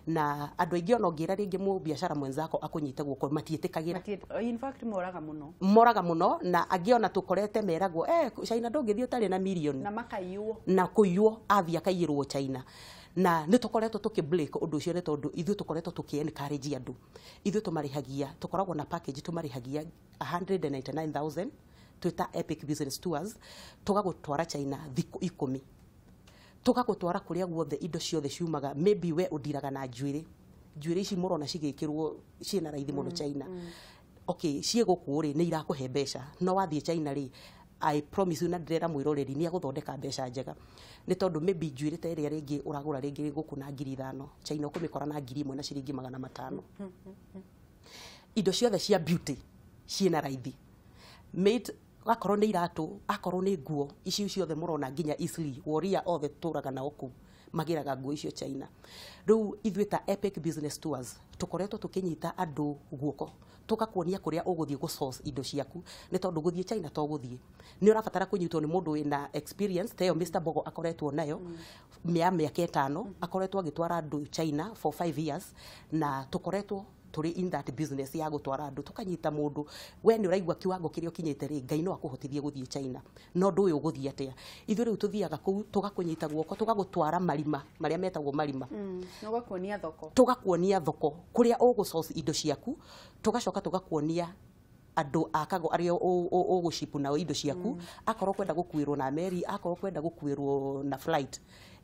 na andũ aingĩ ona ũngĩra rĩngĩ mũbiacara mwenzako akũnyite guoko matiĩtĩkagĩra. In fact moraga muno na angĩ ona tũkorete meragwo China ndũngĩthiĩ ũtarĩ na milioni na makayuo na kũiywo athia kaiyĩrwo China. Na nĩ tũkoretwo tukibreak ũndũ ũcio nĩ tondũ ithuĩ tũkoretwo tuki-encourage andũ, ithuĩ tũmarĩhagia, tũkoragwo na package tũmarĩhagia 199,000 twita Epic Business Tours, tugagutwara China thiku 10, tugagutwara kuria guothe indo ciothe ciumaga. Maybe we udiraga na njuĩrĩ ici murona cigĩkĩrwo ciĩna raithi mũno China. Okay, cie gũkũ rĩ nĩ irakuhe mbeca, no wathie China rĩ I promise you na ndirera mwiroreri ni aguthondeka mbeca njega. Ni tondu maybe njuĩrĩ ta ĩrĩa rĩngĩ uragura rĩngĩ gũkũ na 5,000 China ũkũmĩkora na 1,000 na ciringi 500. Indo ciothe cia beauty ciĩna raithi. Made akorwo nĩ iratu, akorwo nĩ nguo, ici ciothe murona nginya easily warrior othe turaga na oku magiraga nguo icio China. Riu ithuĩ ta Epic Business Tours tukoretwo tukinyita andu guoko tugakuonia kuria uguthie go source indo ciaku ni tondu guthie China to guthie ni urabatara kunyitwo ni mundu wina experience teo Mr. Bogo akoretwo nayo miaka 5 akoretwo agitwara andu China for 5 years na tukoretwo turi in that business ya gutwara andu tukanyita mundu we ni uraigwa kiwango kirio kinyite ri Ngai no akuhotithie guthie China no ndu uyu guthie atia ithu riu tuthiaga kuu tugakunyita guoko tugagutwara marima maria metagwo marima tugakuonia thoko kuria ugu source indo ciaku tugacoka tugakuonia andu akago aria ugucipu na indo ciaku akorwo kwenda gukuirwo na meri akorwo kwenda gukuirwo na flight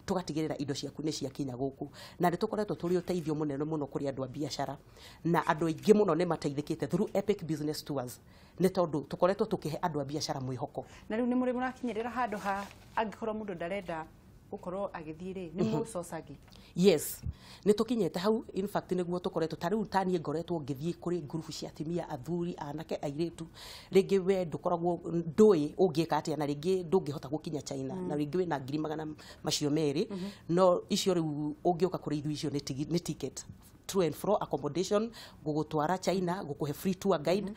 tugatigirira indo ciaku ni ciakinya guku na ndi tukoretwo turi uteithio munene muno kuri andu a biashara na andu aingi muno ni mateithikite through Epic Business Tours ni tondu tukoretwo tukihe andu a biashara mwihoko na riu ni muri murakinyirira handu ha angikorwo mundu ndarenda gukorwo agithire ni mu society. Yes, ni tukinyete hau in fact niguo tukoretwo tariu tanie ngoretwo ngithie kuri group cia atimia athuri anake airetu ringi we ndukoragwo ndui ungika atia na ringi ndungihota gukinya China na ringi we na 100,000 macio meri no icio riu ungiuka kuri ithu icio ni ticket to and fro accommodation gugutwara China gukuhe free tour guide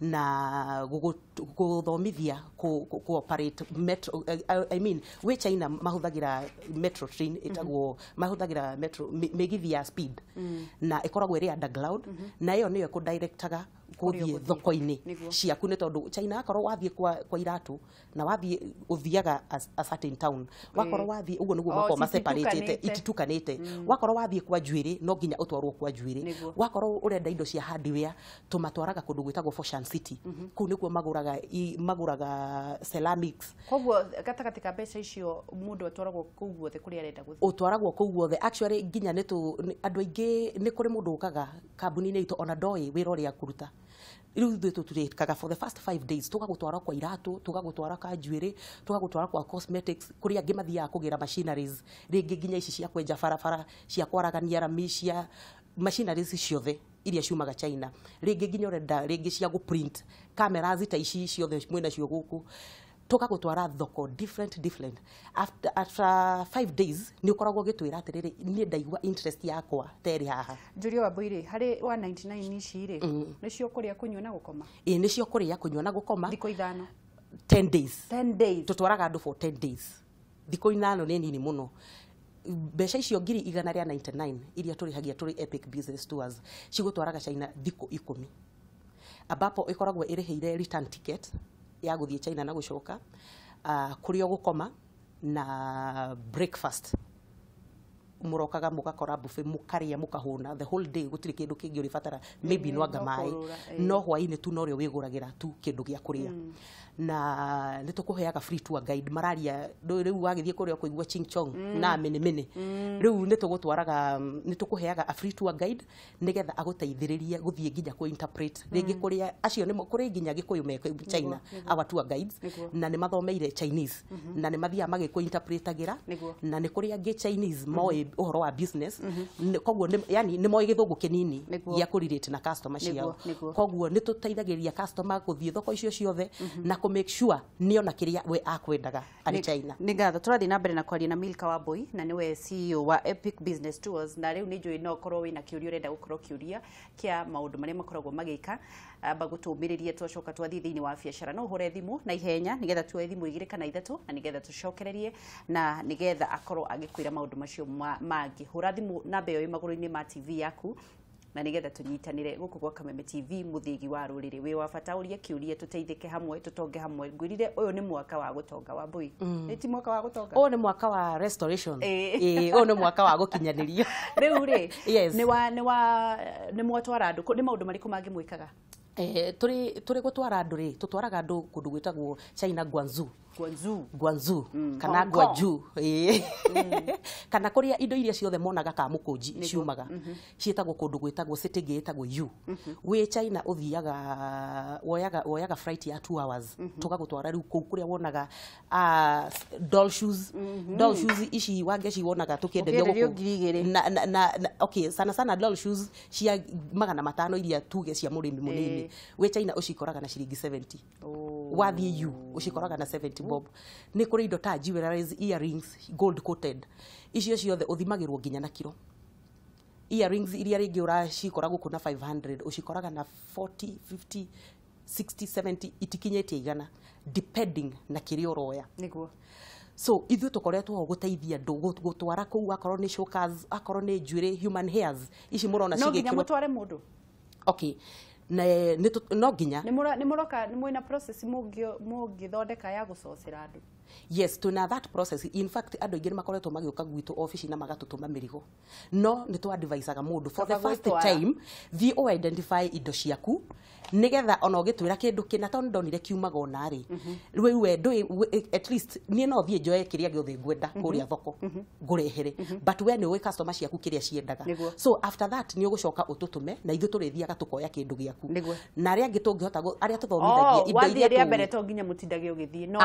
na guguthomithia cooperate metro I mean we China mahuthagira metro train itagwo mahuthagira metro megithia speed na ikoragwo iri underground na iyo niyo ku directaga kuthie thoko-ini ciaku ni tondu China akorwo wathie kwa iratu na wathie uthiaga a certain town wakorwo wathie uguo niguo mako ma separate ititukanite wakorwo wathie kwa Njuiri no nginya utwarwo kwa Njuiri wakorwo urenda indo cia hardware tumatwaraga kundu gwitagwo Fashion City ku niguo maguraga ceramics koguo gatagati ka mbeca icio mundu atwaragwo kuu guothe kuri arenda guthie utwaragwo kuu guothe actually nginya andu aingi ni kuri mundu ukaga kambuni-ini itu ona ndoi wira uria kuruta riu ithu turikaga for the first 5 days tugagutwara kwa iratu tugagutwara ka Njuiri tugagutwara kwa cosmetics kuria angi mathiaga kugira machineries ringi nginya ici cia kwenja barabara cia kwaragania rami cia machineries ciothe iria ciumaga China ringi nginya urenda ringi cia gu print camera zita ici ciothe mwena cio guku tugagutwara thoko different after 5 days ni ukoragwo gitwira atiriri ni ndaigwa interest yakwa teri haha Njuri wa Boire hari 199 ici ri nicio kuria kunywa na gukoma nicio kuria kunywa na gukoma thiko ithano 10 days tutwaraga andu for 10 days thiko ithano ni nini muno mbeca icio 199 iria turihagia turi Epic Business Tours cigutwaraga China thiko 10 ambapo ikoragwo iriheire return ticket ya guthie China na gucoka kurio gukoma na breakfast murokaga mugakora buffet mukaria mukahuna the whole day gutiri kindu kingi uribatara maybe no anga mai no hwaini tu no rio wiguragira tu kindu gia kuria na nitukuheaga free tour guide mararia riu wagithie kuria kuigwa Chingchong na mene riu nitukuheaga a free tour guide nigetha aguteithiririe guthie nginya ku interpret ringi kuria acio nimo kuri nginya gikuyu me China our tour guides na ni mathomeire Chinese na ni mathia magiku interpretagira na ni kuria ngi Chinese moi uhoro wa business koguo yani ni moi githungu kinini ya ku relate na customer ciao koguo nituteithagiria customer guthie thoko icio ciothe na ku make sure niona kiria we akwendaga ari China nigatho turathi na mbere na kwaria na Milka Wambui na niwe CEO wa Epic Business Tours na riu ni njui no korwo wina kiuria urenda gukorwo kiuria kia maundu maria makoragwo magika bagutumiririe twacoka twathi thiini wa biashara no hure thimu na ihenya nigetha tuwe thimu igire kana ithatu na nigetha tucokererie na nigetha akorwo agikwira maundu macio mangi hura thimu namba iyo maguru-ini ma TV yaku na nigetha tunyitanire guku gwa Kameme TV muthigi wa ruriri wi wa bata uria kiuria tuteithike hamwe tutonge hamwe ngwirire uyu ni mwaka wa gutonga wa Mbui ni ti mwaka wa gutonga uyu ni mwaka wa restoration uyu ni mwaka wa gukinyanirio riu ri ni mwatwara andu ni maundu mariku mangi mwikaga turi gutwara andu ri tutwaraga andu kundu gwitagwo China Guangzhou kana Guangzhou kana kuria indo iria ciothe monaga ka mukunji ciumaga cietagwo kundu gwitagwo city gitagwo yu we China uthiaga woyaga flight ya 2 hours tugagutwara riu kuria wonaga doll shoes ici wange wonaga tukienderio na okay sana doll shoes cia 500 iria tuge cia murimi munini we China ucikoraga na ciringi 70 wathie yu ucikoraga na 70 bob ni kuri indo ta jewelries earrings gold coated icio ciothe uthimagirwo nginya na kilo earrings iria ringi uracikoragwo kuna 500 ucikoraga na 40 50 60 70 itikinyetie igana depending na kirio roya niguo so ithu tukoretwo guteithia andu gutwara kuu akorwo ni showcase akorwo ni jewelry human hairs ici murona cigikirwo no nginya mutware mundu okay na no nginya ni muroka ni mwina process mungithondeka ya gucocera andu yes tuna that process in fact andu ingi makoretwo magioka gwitu office na magatutuma mirigo no ni tu adviceaga mundu for the first time the identify indo ciaku nigetha ona ugitwira kindu kina tondu ndonire kiumaga ona ri riu we at least ni no thie njoe kiria giothe ngwenda kuria thoko ngurehere but we ni we customer ciaku kiria ciendaga so after that ni ugucoka ututume na ithu turithiaga tukoya kindu giaku na aria angi tungihota aria tuthomithagia indo iria ria mbere to nginya mutindage ugithie no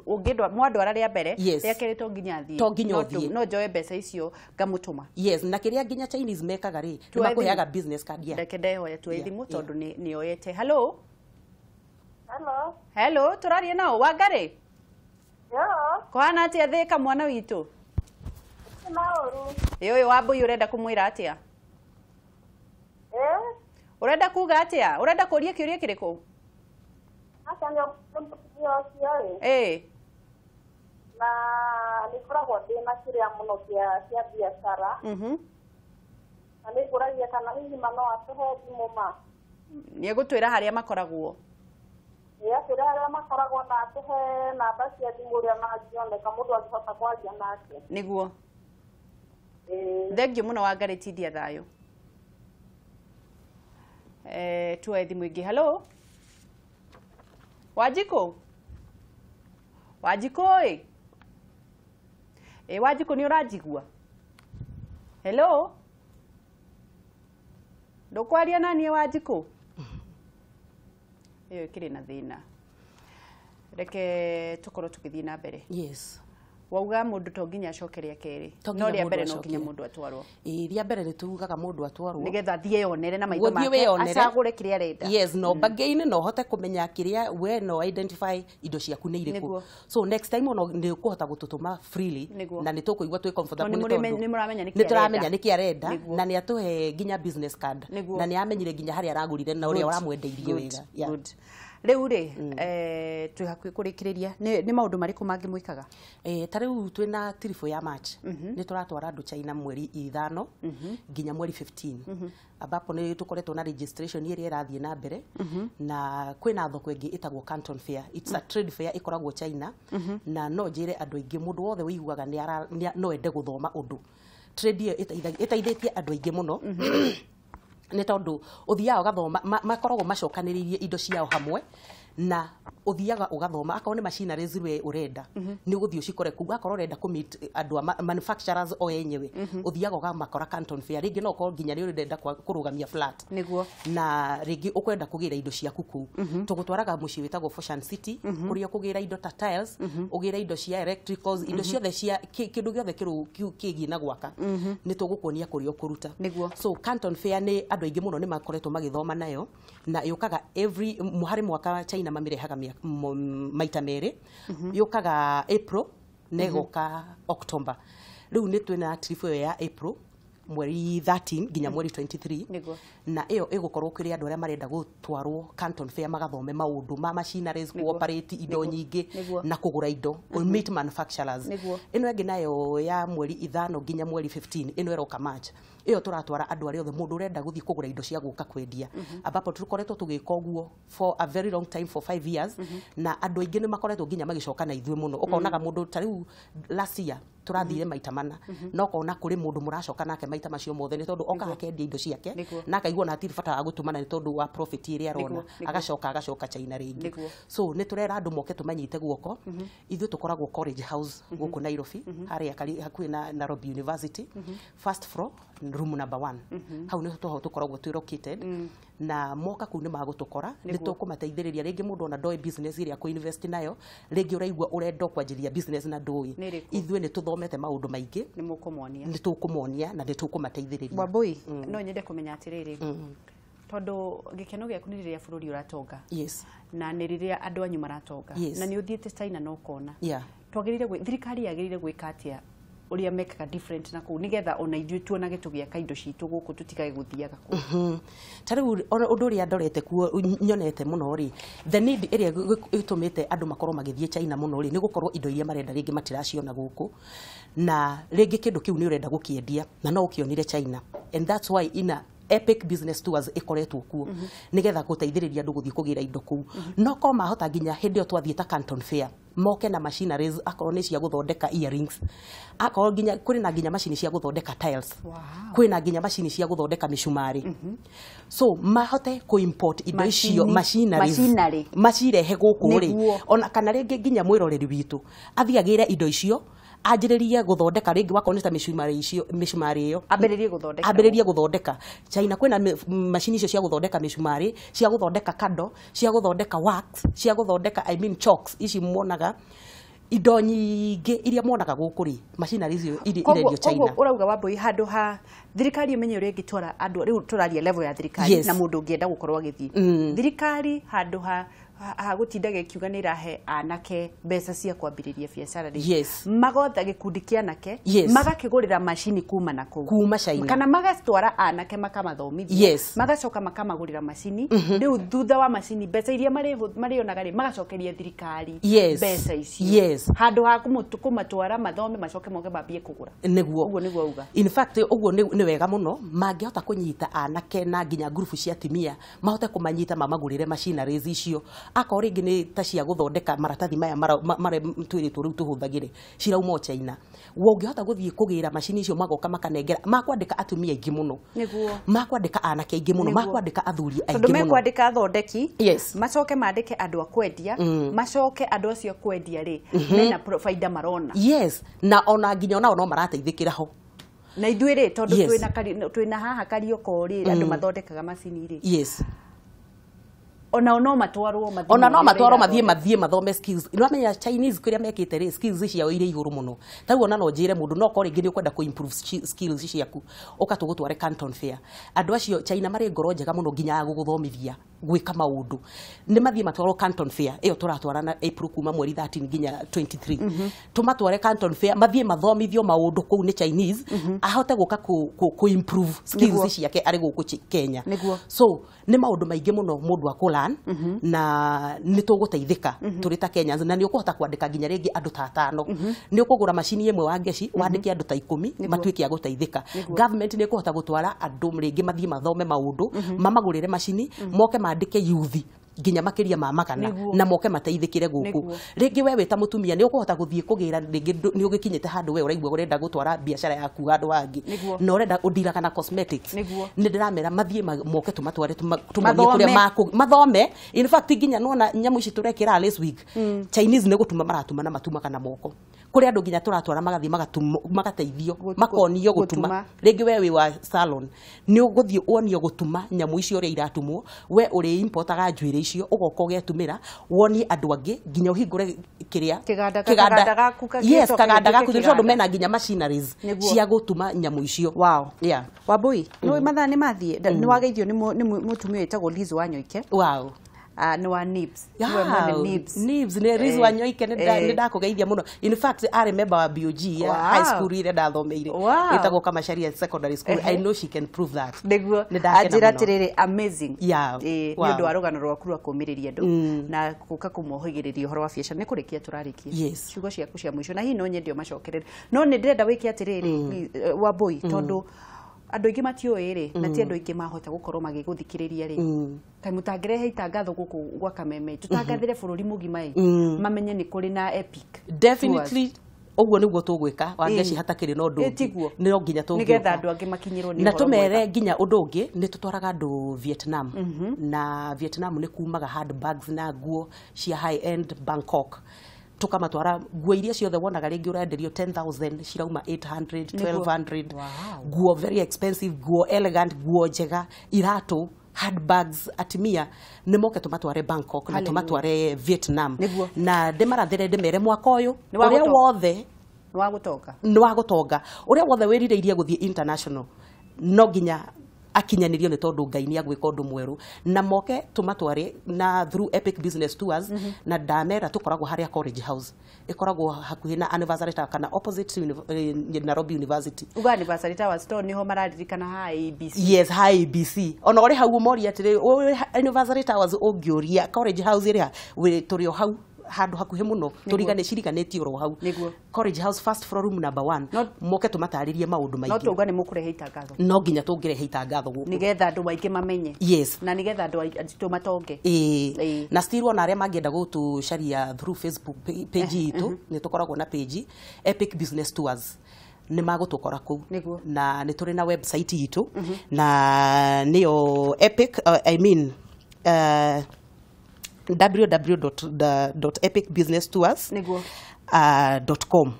ungindwa mwandwara ria mbere ria keri to nginya thie no njoe mbeca icio ngamutuma yes na kiria nginya Chinese mekaga ri ni makuheaga business card ya ndeke ndehoya tu thimu tondu ni oyete hello turarie nao Wangari kohana atia thika mwana witu uyu Wambui urenda kumwira atia urenda kuga atia urenda kuria kiuria kiriku na nikoragwo ndina kiria muno kia biashara na nikuragia kana hihi no atuhe thimu ma ni egutwira haria makoragwo atwira haria makoragwo na atuhe namba cia thimu ria mangioneka mundu angihota kwaria nake niguo thengio muno Wangari tithia thayo tuwe thimu ingi hello Wanjiku Wanjiku ni urajigua hello ndukwaria nani Wanjiku iyo kiri na thina reke tukorwo tukithie na mbere yes wauga mundu to nginya acokeria keri no ria mbere no nginya mundu atwarwo ria mbere ni tugaga mundu atwarwo nigetha thie yonere na maitho make acagure kiria arenda yes no bagaine no hote kumenya kiria we no identify indo ciaku ni iriku so next time no ni ukuhota gututuma freely na ni tukuigwa twi comfortable ni muramenya ni turamenya ni kiarenda na ni atuhe nginya business card na ni amenyire nginya haria aragurire na uria uramwendeirie wega good riu ri twi hakwi kurikiriria ni maundu mariku mangi mwikaga tariu twina trifo ya March ni turatwara andu China mweri 5 nginya mweri 15 ambapo ni tukoretwo na registration iria irathie na mbere na kwina thoko ingi itagwo Canton Fair it's a trade fair ikoragwo China na no njire andu ingi mundu wothe wiguaga ni no ende guthoma undu trade iyo itaithitie andu aingi muno ni tondu uthiaga ugathoma makoragwo macokaniririe indo ciao hamwe na uthiaga ugathoma akao ni machineries we urenda ni guthio cikore kuga akoro urenda ku meet andu manufacturers o yenyewe uthiaga ugamakora Canton Fair ringi no ko nginya ni urenda kurugamia flat niguo na ringi ukwenda kugira indo ciaku ku tugutwaraga muci witagwo Fashion City kuria kugira indo ta tiles ugira indo cia electricals indo ciothe cia kindu giothe kigi na gwaka ni tugukuonia kuria ukuruta so Canton Fair ni andu aingi muno ni makoretwo magithoma nayo na yukaga every muhari mwaka China mamirehaga maita meri yukaga April negoka October riu ni twina trip ya April mweri 13 nginya mweri 23 na iyo igukorwo kuri andu aria marenda gutwarwo Canton Fair magathome maundu ma machineries cooperate indo nyingi na kugura indo meat manufacturers ino engi nayo ya mweri 5 nginya mweri 15 ino eroka March iyo turatwara andu aria othe mundu urenda guthie kugura indo cia guka kwendia ambapo tukoretwo tugika uguo for a very long time for 5 years na andu aingi ni makoretwo nginya magicoka na ithue muno ukonaga mundu tariu last year turathire maita mana no kona kuri mundu muracoka nake maita macio mothe ni tondu oka akendia indo ciake na akaigua na tiri bata gutumana ni tondu wa profit iria arona agacoka China ringi so ni turera andu moke tumanyite guoko ithu tukoragwo College House guku Nairobi haria hakuhi na Nairobi University first floor room number 1 hau ni tukoragwo located na moka kuu ni magutukora ni tukumateithiriria ringi mundu ona ndoi business iria ku invest nayo ringi uraigua urenda kwanjiria business na ndoi ithue ni tuthomete maundu maingi ni tukumonia na ni tukumateithiriria Wambui no nyende kumenya atiriri tondu gikeno giaku ni riria bururi uratonga yes na ni riria andu anyu maratonga na ni uthiete China no kona twagirire thirikari yagirire gwika atia uria mekaga different na ku nigetha ona ithuĩ tuonage tũgĩaka indo citũ gũkũ tũtikage gũthiaga kũ ta rĩu ũndũ ũrĩa ndorete kuo nyonete mũno rĩ the need ĩrĩa ĩtũmĩte andũ makorwo magĩthiĩ China mũno rĩ nĩ gũkorwo indo iria marenda rĩngĩ matiraciona gũkũ na rĩngĩ kĩndũ kĩu nĩ ũrenda gũkĩendia na no ũkĩonire China and that's why epic business tours ikoretwo kuo nigetha gũteithĩrĩria andũ gũthiĩ kũgĩra indo kũu no ko mahota nginya hĩndĩ ĩyo twathiĩ ta Canton Fair moke na machineries akorwo nĩ cia gũthondeka earrings akorwo nginya kũrĩ na nginya macini cia gũthondeka tiles kwĩ na nginya macini cia gũthondeka mĩcumarĩ so mahote kũ import indo icio machineries macirehe gũkũ rĩ ona kana rĩngĩ nginya mwĩroreri witũ athiagĩre indo icio anjĩrĩrie gũthondeka rĩngĩ wakorwo nĩ ta mĩcumarĩ ĩyo ambĩrĩrie gũthondeka China kwĩna macini icio cia gũthondeka mĩcumarĩ cia gũthondeka kando cia gũthondeka wax cia gũthondeka I mean chalks ici muonaga indo nyingĩ iria muonaga gũkũ rĩ macini icio irendio China koguo urauga Wambui handũ ha thirikari imenye ũrĩa ĩngĩtwara andũ rĩu tũraria level ya thirikari na mũndũ ũngĩenda gũkorwo agĩthiĩ thirikari handũ ha gũtindaga ikiuga nĩ irahe anake mbeca cia kwambĩrĩria biacara rĩ magotha gĩkundi kĩa anake magakĩgũrĩra macini kuma na kũu kuma China kana magatwara anake makamathomithia magacoka makamagũrĩra macini rĩu thutha wa macini mbeca iria marĩonaga rĩ magacokeria thirikari mbeca icio handũ ha kũmatwara mathome macoke moke mambie kũgũra nĩguo nĩguo auga in fact ũguo nĩ wega mũno mangĩhota kũnyita anake na nginya group cia atumia mahote kũmanyita mamagũrĩre machineries icio akorwo rĩngĩ nĩ ta cia gũthondeka maratathi maya twĩrĩtwo rĩu tũhũthagĩre cirauma China ũngĩhota gũthiĩ kũgĩra macini icio magoka makanengera makwandĩka atumia aingĩ mũno makwandĩka anake aingĩ mũno makwandĩka athuri aingĩ mũno tondũ mekwandĩka athondeki macoke mandĩke andũ a kwendia macoke andũ acio kwendia rĩ mena faida marona na ona nginya onao no marateithĩkĩra ho na ithuĩ rĩ tondũ twĩna haha Karioko rĩ andũ mathondekaga macini rĩ ona no matwarwo mathiĩ mathome skills ino amenya Chinese kĩrĩa mekĩte rĩ skills ciao irĩ igũrũ mũno ta uona no njĩre mũndũ no korwo rĩngĩ nĩ ũkwenda kũ improve skills ciaku ũgatũgũtware Canton Fair andũ acio China marĩ ngoro njega mũno nginya gũgũthomithia gwĩka maũndũ nĩ mathiĩ matwarwo Canton Fair ĩyo tũratwarana April kuma mweri 13 nginya 23 tũmatware Canton Fair mathiĩ mathomithio maũndũ kũu nĩ Chinese ahote gũka kũ improve skills ciake arĩ gũkũ Kenya so nĩ maũndũ maingĩ mũno mũndũ akũla na nĩ tũgũteithĩka tũrĩ ta Kenyans na nĩ ũkũhota kwandĩka nginya rĩngĩ andũ ta 5 nĩ ũkũgũra macini ĩmwe wa ngeci wandĩke andũ ta 10 matuĩke a gũteithĩka government nĩ ĩkũhota gũtwara andũ rĩngĩ mathiĩ mathome maũndũ mamagũrĩre macini moke mandĩke youth nginya makĩria ma magana na moke mateithĩkĩre gũkũ rĩngĩ we wĩta mũtumia nĩ ũkũhota gũthiĩ kũgĩra rĩngĩ nĩ ũgĩkinyĩte handũ we ũraigua ũrenda gũtwara biacara yaku handũ hangĩ na ũrenda ũdiraga na cosmetics nĩ ndĩramera mathiĩ moke tũmatware tũmathiĩ kũrĩa mathome in fact nginya nona nyamũ ici tũrekĩra last week Chinese nĩ gũtuma maratuma na matumaga na moko kũrĩ andũ nginya tũratwara magathiĩ magateithio makonio gũtuma rĩngĩ we wĩ wa salon nĩ ũgũthiĩ wonio gũtuma nyamũ icio ũrĩa iratumwo we ũrĩ importaga njuĩrĩ icio ugoka ugetumira woni andu angi nginya uhingure kiria kiganda gaku kaganda gaku tondu mena nginya machineries cia gutuma nyamu icio Wambui no mathaa ni mathie ni wageithio ni mutumia wetagwo Liz Wanyoike no wa Nibs Nibs ni Liz Wanyoike ni ndakugeithia muno in fact I remember wa BOG high school ile ndathomeire etagwo Kamacharia secondary school I know she can prove that niguo ajira tiriri amazing ni undu wa rugano rwaku rwa kumiriria andu na guka kumuhigiriria uhoro wa biacara ni kurikia turarikia ciugo ciaku cia mwisho na hi no nyendio macokerere no ni ndirenda wiki atiriri Wambui tondu andu ingi matiũĩ rĩ na ti andu ingi mahota gukorwo magiguthikiriria rĩ kai mutangĩrehe itangatho gũkũ gwa Kameme tutangathire bũrũri mũgima mamenye nĩ kũrĩ na epic definitely ũguo nĩguo tũgwĩka wangeci hatakĩrĩ no ndũ no nginya tũngĩka nĩgetha andũ angĩ makinyĩrwo nĩ na tũmere nginya ũndũ ũngĩ nĩ tũtwaraga andũ Vietnam na Vietnam nĩ kumaga handbags na nguo cia high end Bangkok tukamatwara nguo iria ciothe wonaga rĩngĩ ũrenderio 10,000 cirauma 800 1200 nguo very expensive nguo elegant nguo njega iratu handbags atimia nĩ moke tũmatware Bangkok na tũmatware Vietnam na ndĩmarathĩre ndĩmere mwaka ũyũ ũrĩa wothe nĩ wa gũtonga ũrĩa wothe wĩrirĩirie gũthiĩ international no nginya akinyanirio ni tondu Ngai ni agwika undu mweru na moke tumatware na through Epic Business Tours na ndamera tukoragwo haria College House ikoragwo hakuhi na Anniversary Tower kana opposite Nairobi University. Uga Anniversary Tower store niho mararirikana ha ABC. Yes, ha ABC. Ona ori hau mori atire Anniversary Towers ungioria College House iria we turio hau handu hakuhe muno turigane ciriganetio ro hau. College House first floor room number 1 moke tumataririe maundu maingi. No tuga ni mukurehe itangatho. No nginya tungirehe itangatho guku nigetha andu maingi mamenye. Yes. Na nigetha andu tumatonge. Na still ona aria mangienda gutu sharia through Facebook page itu ni tukoragwo na page Epic Business Tours ni magutokora ku na ni turi na website itu na niyo Epic www.epicbusinesstours.com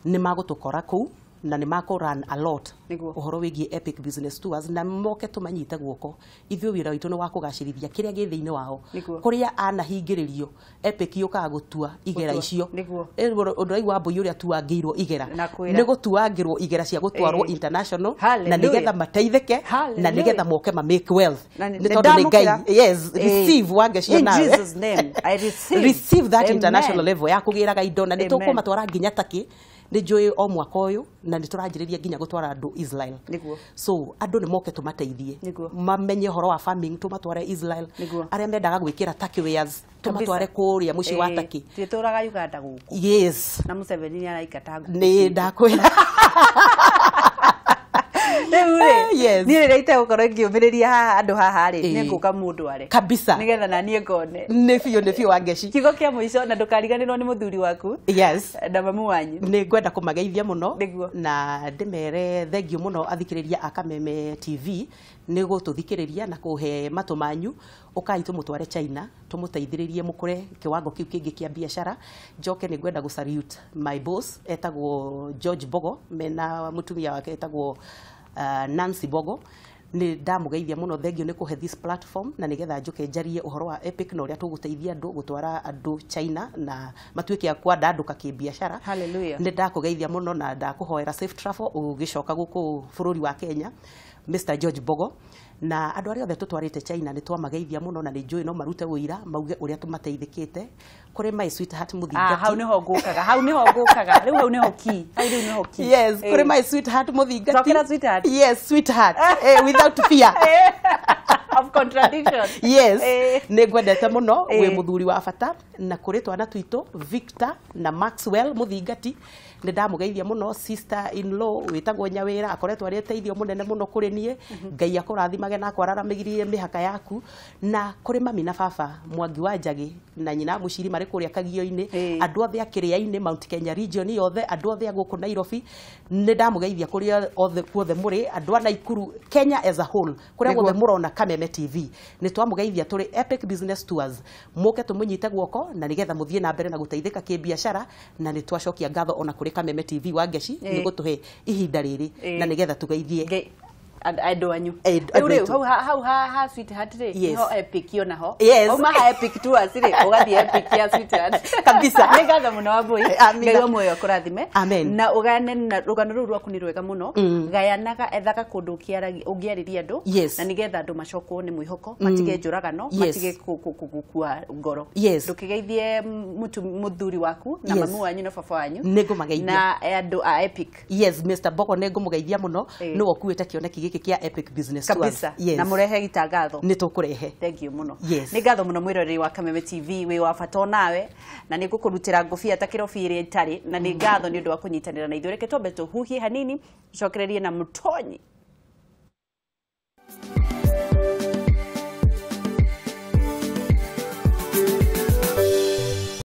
ni magutokora ku na ni mako run a lot uhoro wigie Epic Business Tours na moke tumanyite guoko ithuĩ wĩra witũ ni wa kugacirithia kiria gĩ thĩinĩ wao kuria anahingĩrĩrio Epic yukaga gutua igera icio undu aigua mbui uria tuangĩirwo igera ni gutuangĩrwo igera cia gutwarwo international na nigetha mateithĩke na nigetha moke ma make wealth ni tondu ni Ngai yes receive wangecio nawe in Jesus name I receive that international level ya kugĩraga indo na ni tukumatwara nginya Turkey ni njui o mwaka uyu na niturajiriria nginya gutwara andu Israel so andu ni moke tumateithie mamenye horo wa farming tumatware Israel aria mendaga gwikira Turkey wares tumatware kuria muci wa Turkey tituraga Uganda guku yes na Museveni ni araikata ni ndakwira yes ni reite gukorwo ngiumiriria andu haha ri ni nguka mundu are kabisa nigetha na nie ngone ni biyo wangeci kigo kia muico na ndukariganirwo ni muthuri waku yes na mamu wanyu ni ngwenda kumageithia muno na ndimere thengio muno athikiriria Akameme TV ni gututhikiriria na kuhe matu manyu ukai tumutware China tumuteithiririe mukure kiwango kiu kingi kia biashara njoke ni ngwenda gu salute my boss etagwo George Bogo mena mutumia wake etagwo Nancy Bogo ni ndamugeithia muno thengio ni kuhe this platform na nigetha njuke njarie uhoro wa Epic na uria tuguteithia andu gutwara andu China na matuike akwa ndanduka kibiashara hallelujah ni ndakugeithia muno na ndakuhoera safe travel ugicoka guku bururi wa Kenya Mr George Bogo na andu aria othe tutwarite China ni twamageithia muno na ni njui no marute wira mauge uria tumateithikite kuri my sweetheart muthingati hau niho ngukaga riu hau niho ki yes kuri my sweetheart muthingati Rokera sweetheart yes sweetheart without fear of contradiction yes ni ngwendete muno we muthuri wa bata na kuri twana twitu Victor na Maxwell muthingati ni ndamugeithia muno sister in law witagwo Nyawira akoretwo ari teithio munene muno kuri nie Ngai akurathimage na akwararamigirie mihaka yaku na kuri mami na baba Mwangi wa Njagi na nyina Muciri mari kuria Kagio-ini andu othe akiria-ini Mount Kenya region yothe andu othe aguku Nairobi ni ndamugeithia kuri othe kuothe muri andu a Naikuru Kenya as a whole kuria guothe murona Kameme TV ni twamugeithia turi Epic Business Tours muke tumunyite guoko na nigetha muthie na mbere na guteithika kibiashara na ni twacokia ngatho ona kuri Kameme TV wangeci ni gutuhe ihinda riri na nigetha tugeithie andu anyu hau sweetheart ri no Epic yo naho uma ha Epic Tours ri ugathie Epic ya sweetheart kabisa ni ngatho muno wa boy ngai moyo kurathime na ugane na rugano ru rwaku ni rwega muno gayanaga ethaka kundu kiaragi ungiariria andu na nigetha andu macokwo ni mwihoko matige njuragano matige kugukua ngoro ndukigeithie muthuri waku na mamu wanyu na baba wanyu ningumageithia na andu a Epic yes Mr Bogo ningumugeithia muno ni wokuite kioneki giki kia Epic Business Tours na murehe itangatho ni tukurehe thank you muno ni ngatho muno mwiroreri wa Kameme TV we wa bata nawe na ni gukurutira ngufia ta kirobi iri tari na ni ngatho ni undu wa kunyitanira na ithuĩ reke twambe tuhuhie hanini cokererie na Mutonyi